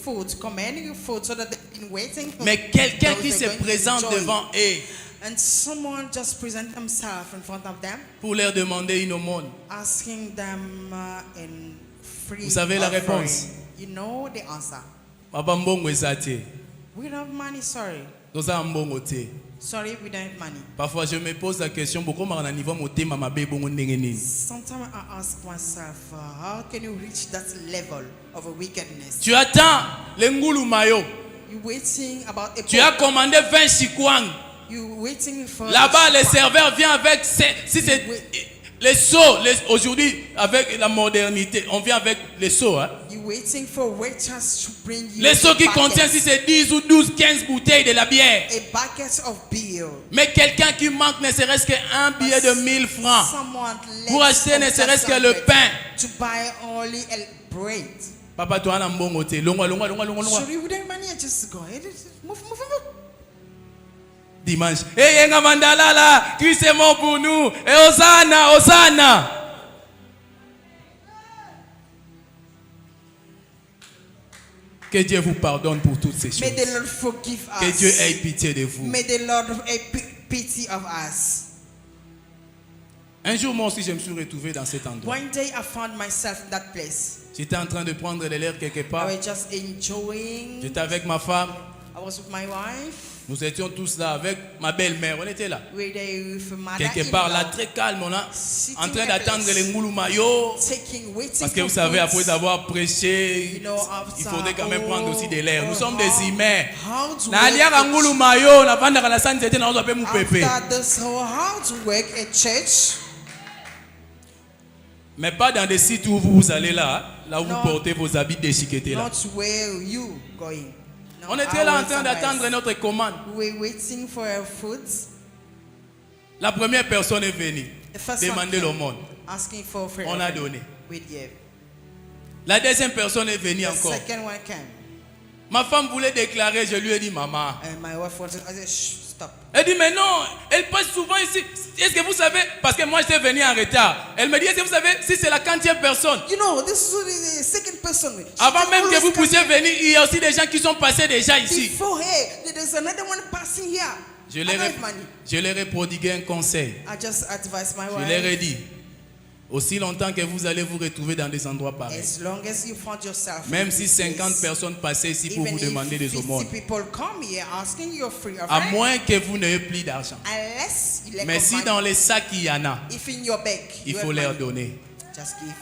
food, commanding food, so that they've been waiting for. Mais quelqu'un those qui they're se going to présente enjoy. devant eux And someone just present themselves in front of them, pour leur demander une aumône. asking them in free. Vous savez la offering. réponse? You know the answer. Baba mbongo ezate. We don't have money, sorry. Toza mbongo te. Sorry, we don't have money. Parfois je me pose la question pourquoi na niveau motema mabe bongo ndenge nini? Sometimes I ask myself, how can you reach that level of a wickedness? Tu attends le ngulu mayo. You're waiting about a Tu as commandé 20 chikwang. You're waiting for. Là-bas, le serveur vient avec si c'est les seaux. Aujourd'hui, avec la modernité, on vient avec les seaux. Hein? You're waiting for waiters to bring you. Les seaux qui buckets, contiennent si c'est 10 ou 12, 15 bouteilles de la bière. a bucket of beer. Mais quelqu'un qui manque ne serait-ce qu'un billet de 1000 francs Someone pour acheter ne serait-ce que le pain. to buy only a bread. Papa, toi, on mbongo te. Longwa. So you wouldn't money, just go ahead. Move. Dimanche. Hey, yenga mandala là. Christ est mort pour nous. Et Hosanna. Que Dieu vous pardonne pour toutes ces choses. May the Lord forgive us. Que Dieu ait pitié de vous. May the Lord have pity of us. Un jour, moi aussi, je me suis retrouvé dans cet endroit. One day I found myself in that place. J'étais en train de prendre de l'air quelque part. I was just enjoying. J'étais avec ma femme. I was with my wife. Nous étions tous là avec ma belle-mère. On était là. We there with Quelque part là, mother-in-law. très calme. On a Sitting en train at d'attendre place. les ngoulou mayo. Waiting Parce que for vous savez, food. après avoir prêché, You know, after, il faudrait quand même prendre aussi de l'air. Nous sommes des how- humains. how to Na work aliaka at- ngoulou mayo, na vanda kana sanzete na ozo pe mu pepe. After this, how to work at church. Mais pas dans des sites où vous allez là, là où Non. vous portez vos habits déchiquetés là. Not where you going. No, On était là I en went train somewhere d'attendre else. notre commande. We were waiting for our food. La première personne est venue The first one demander came, l'aumône. asking for free On a offering. donné. We gave. La deuxième personne est venue The encore. second one came. Ma femme voulait déclarer, je lui ai dit maman. And my wife wanted, I said, shh, stop. Elle dit mais non, elle passe souvent ici. Est-ce que vous savez, parce que moi j'étais venu en retard. Elle me dit, est-ce que vous savez si c'est la 40e personne? You know, this is the second person. She Avant can même que always vous come puissiez venir, il y a aussi des gens qui sont passés déjà ici. before her. There's another one passing here. Je I leur don't ai, have money. je leur ai prodigué un conseil. I just advised my Je leur ai wife. dit, aussi longtemps que vous allez vous retrouver dans des endroits pareils, As long as you found yourself. même in si this 50 place, personnes passaient ici pour even vous demander if des 50 aumônes, people come here asking you free à offering, moins que vous n'ayez plus d'argent. unless you lack Mais of si money, dans les sacs il y en a, if in your bank il you faut have leur money, donner. just give.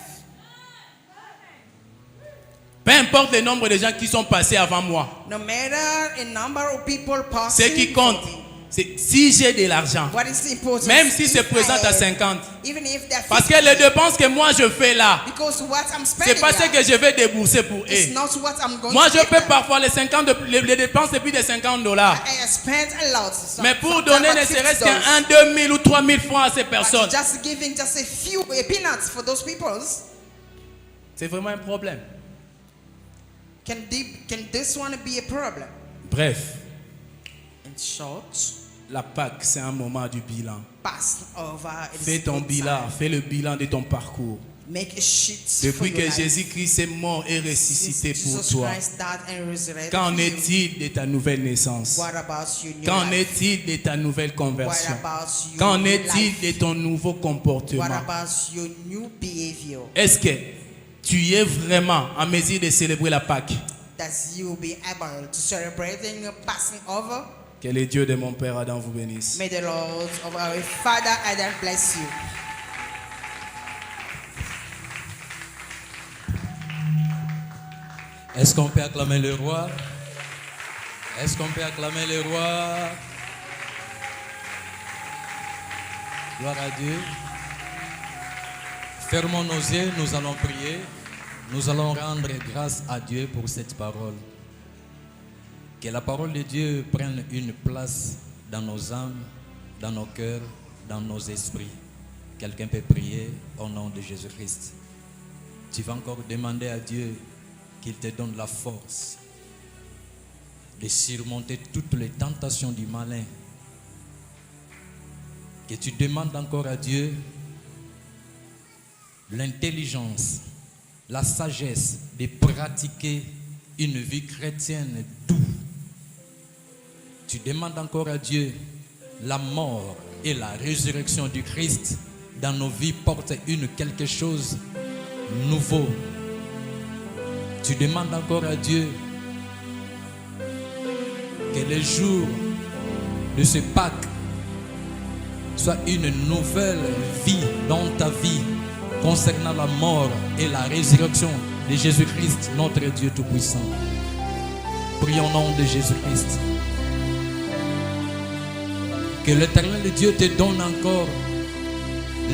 Peu importe le nombre de gens qui sont passés avant moi, No matter a number of people ce passing. qui compte, c'est si j'ai de l'argent, What is important? même si se If I présente à have- 50, Even if they're parce que 50, les dépenses que moi je fais là, because what I'm spending c'est pas ce here que je vais débourser pour is eux. not what I'm going Moi to je give fais them. parfois les dépenses de plus de $50. I spent a lot. Mais pour donner ne serait-ce qu'un $1, 2 000 ou 3 000 francs à ces personnes, just giving just a few peanuts for those people. c'est vraiment un problème. Can this one be a problem? Bref, In short, la Pâque, c'est un moment du bilan. Passover. it is Fais ton good bilan, time. fais le bilan de ton parcours. Make a sheet for Depuis your que life. Jésus-Christ est mort et ressuscité Since pour Jesus toi, Christ died and resurrected qu'en for you, est-il de ta nouvelle naissance? what about your new Qu'en life? est-il de ta nouvelle What conversion? about your Qu'en new est-il life? de ton nouveau What comportement? about your new behavior? Est-ce que tu es vraiment en mesure de célébrer la Pâque? That you will be able to celebrating passing over. Que le Dieu de mon Père Adam vous bénisse. May the Lord of our Father Adam bless you. Est-ce qu'on peut acclamer le roi? Est-ce qu'on peut acclamer le roi? Gloire à Dieu. Fermons nos yeux, nous allons prier. Nous allons rendre grâce à Dieu pour cette parole. Que la parole de Dieu prenne une place dans nos âmes, dans nos cœurs, dans nos esprits. Quelqu'un peut prier au nom de Jésus-Christ. Tu vas encore demander à Dieu qu'il te donne la force de surmonter toutes les tentations du malin. Que tu demandes encore à Dieu l'intelligence, la sagesse de pratiquer une vie chrétienne douce. Tu demandes encore à Dieu la mort et la résurrection du Christ dans nos vies portent quelque chose de nouveau. Tu demandes encore à Dieu que le jour de ce Pâques soit une nouvelle vie dans ta vie concernant la mort et la résurrection de Jésus-Christ, notre Dieu Tout-Puissant. Prions au nom de Jésus-Christ. Que l'Éternel Dieu te donne encore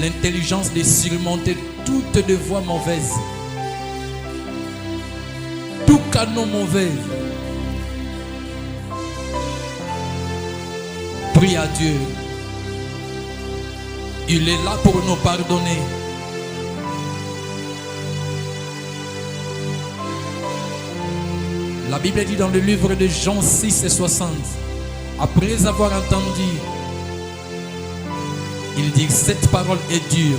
l'intelligence de surmonter toutes les voies mauvaises, tout canon mauvais. Prie à Dieu. Il est là pour nous pardonner. La Bible dit dans le livre de Jean 6 et 60, après avoir entendu, il dit, cette parole est dure,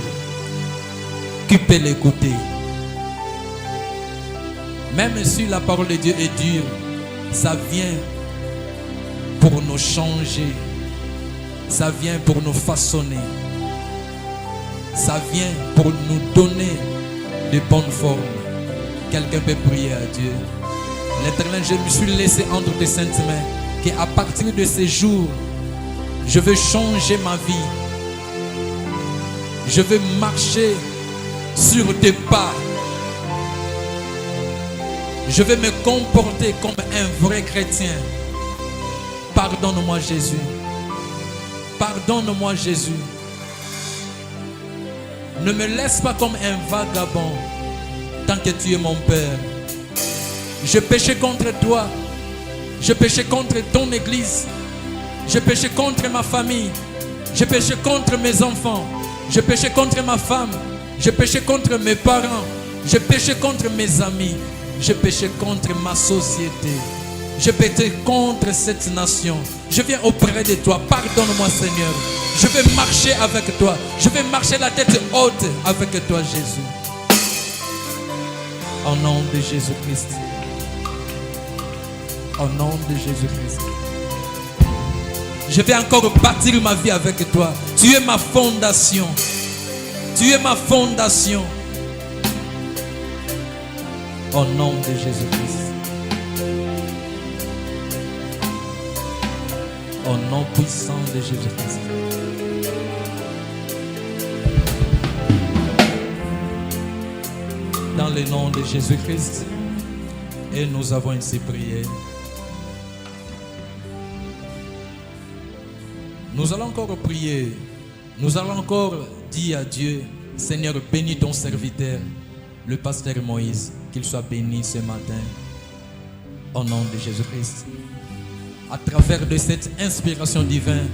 qui peut l'écouter? Même si la parole de Dieu est dure, ça vient pour nous changer, ça vient pour nous façonner, ça vient pour nous donner de bonnes formes. Quelqu'un peut prier à Dieu. L'Éternel, je me suis laissé entre tes saintes mains, qu'à partir de ces jours, je veux changer ma vie. Je veux marcher sur tes pas. Je veux me comporter comme un vrai chrétien. Pardonne-moi, Jésus. Pardonne-moi, Jésus. Ne me laisse pas comme un vagabond tant que tu es mon Père. Je péchais contre toi. Je péchais contre ton église. Je péchais contre ma famille. Je péchais contre mes enfants. Je péchais contre ma femme. Je péchais contre mes parents. Je péchais contre mes amis. Je péchais contre ma société. Je péchais contre cette nation. Je viens auprès de toi. Pardonne-moi, Seigneur. Je vais marcher avec toi. Je vais marcher la tête haute avec toi, Jésus. Au nom de Jésus-Christ. Au nom de Jésus-Christ. Je vais encore bâtir ma vie avec toi. Tu es ma fondation. Tu es ma fondation. Au nom de Jésus-Christ. Au nom puissant de Jésus-Christ. Dans le nom de Jésus-Christ. Et nous avons ainsi prié. Nous allons encore prier. Nous allons encore dire à Dieu, Seigneur, bénis ton serviteur, le pasteur Moïse, qu'il soit béni ce matin. Au nom de Jésus-Christ. À travers de cette inspiration divine,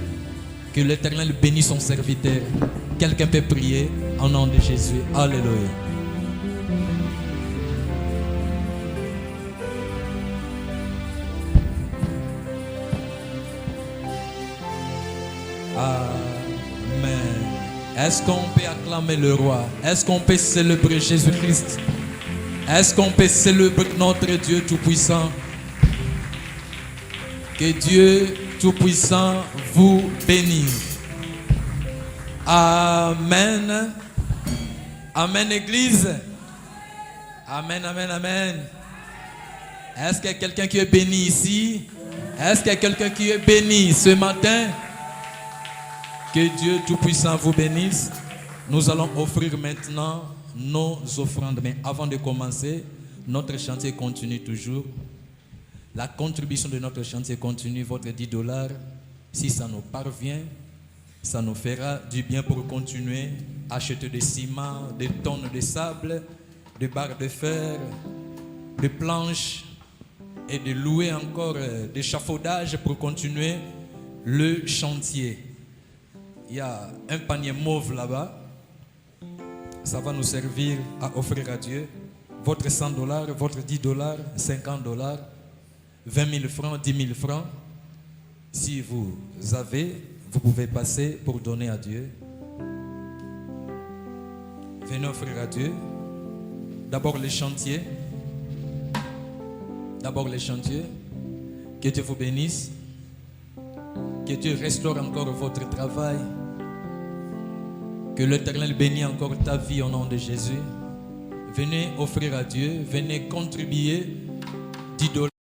que l'Éternel bénisse son serviteur. Quelqu'un peut prier au nom de Jésus. Alléluia. Amen. Est-ce qu'on peut acclamer le roi? Est-ce qu'on peut célébrer Jésus-Christ? Est-ce qu'on peut célébrer notre Dieu Tout-Puissant? Que Dieu Tout-Puissant vous bénisse. Amen. Amen, Église. Amen, amen, amen. Est-ce qu'il y a quelqu'un qui est béni ici? Est-ce qu'il y a quelqu'un qui est béni ce matin? Que Dieu Tout-Puissant vous bénisse. Nous allons offrir maintenant nos offrandes. Mais avant de commencer, notre chantier continue toujours. La contribution de notre chantier continue, votre $10. Si ça nous parvient, ça nous fera du bien pour continuer à acheter des ciments, des tonnes de sable, des barres de fer, des planches, et de louer encore d'échafaudage pour continuer le chantier. Il y a un panier mauve là-bas. Ça va nous servir à offrir à Dieu votre $100, votre $10, $50, 20 000 francs, 10 000 francs. Si vous avez, vous pouvez passer pour donner à Dieu. Venez offrir à Dieu. D'abord les chantiers. D'abord les chantiers. Que Dieu vous bénisse. Que Dieu restaure encore votre travail. Que l'Éternel bénisse encore ta vie au nom de Jésus. Venez offrir à Dieu. Venez contribuer $10.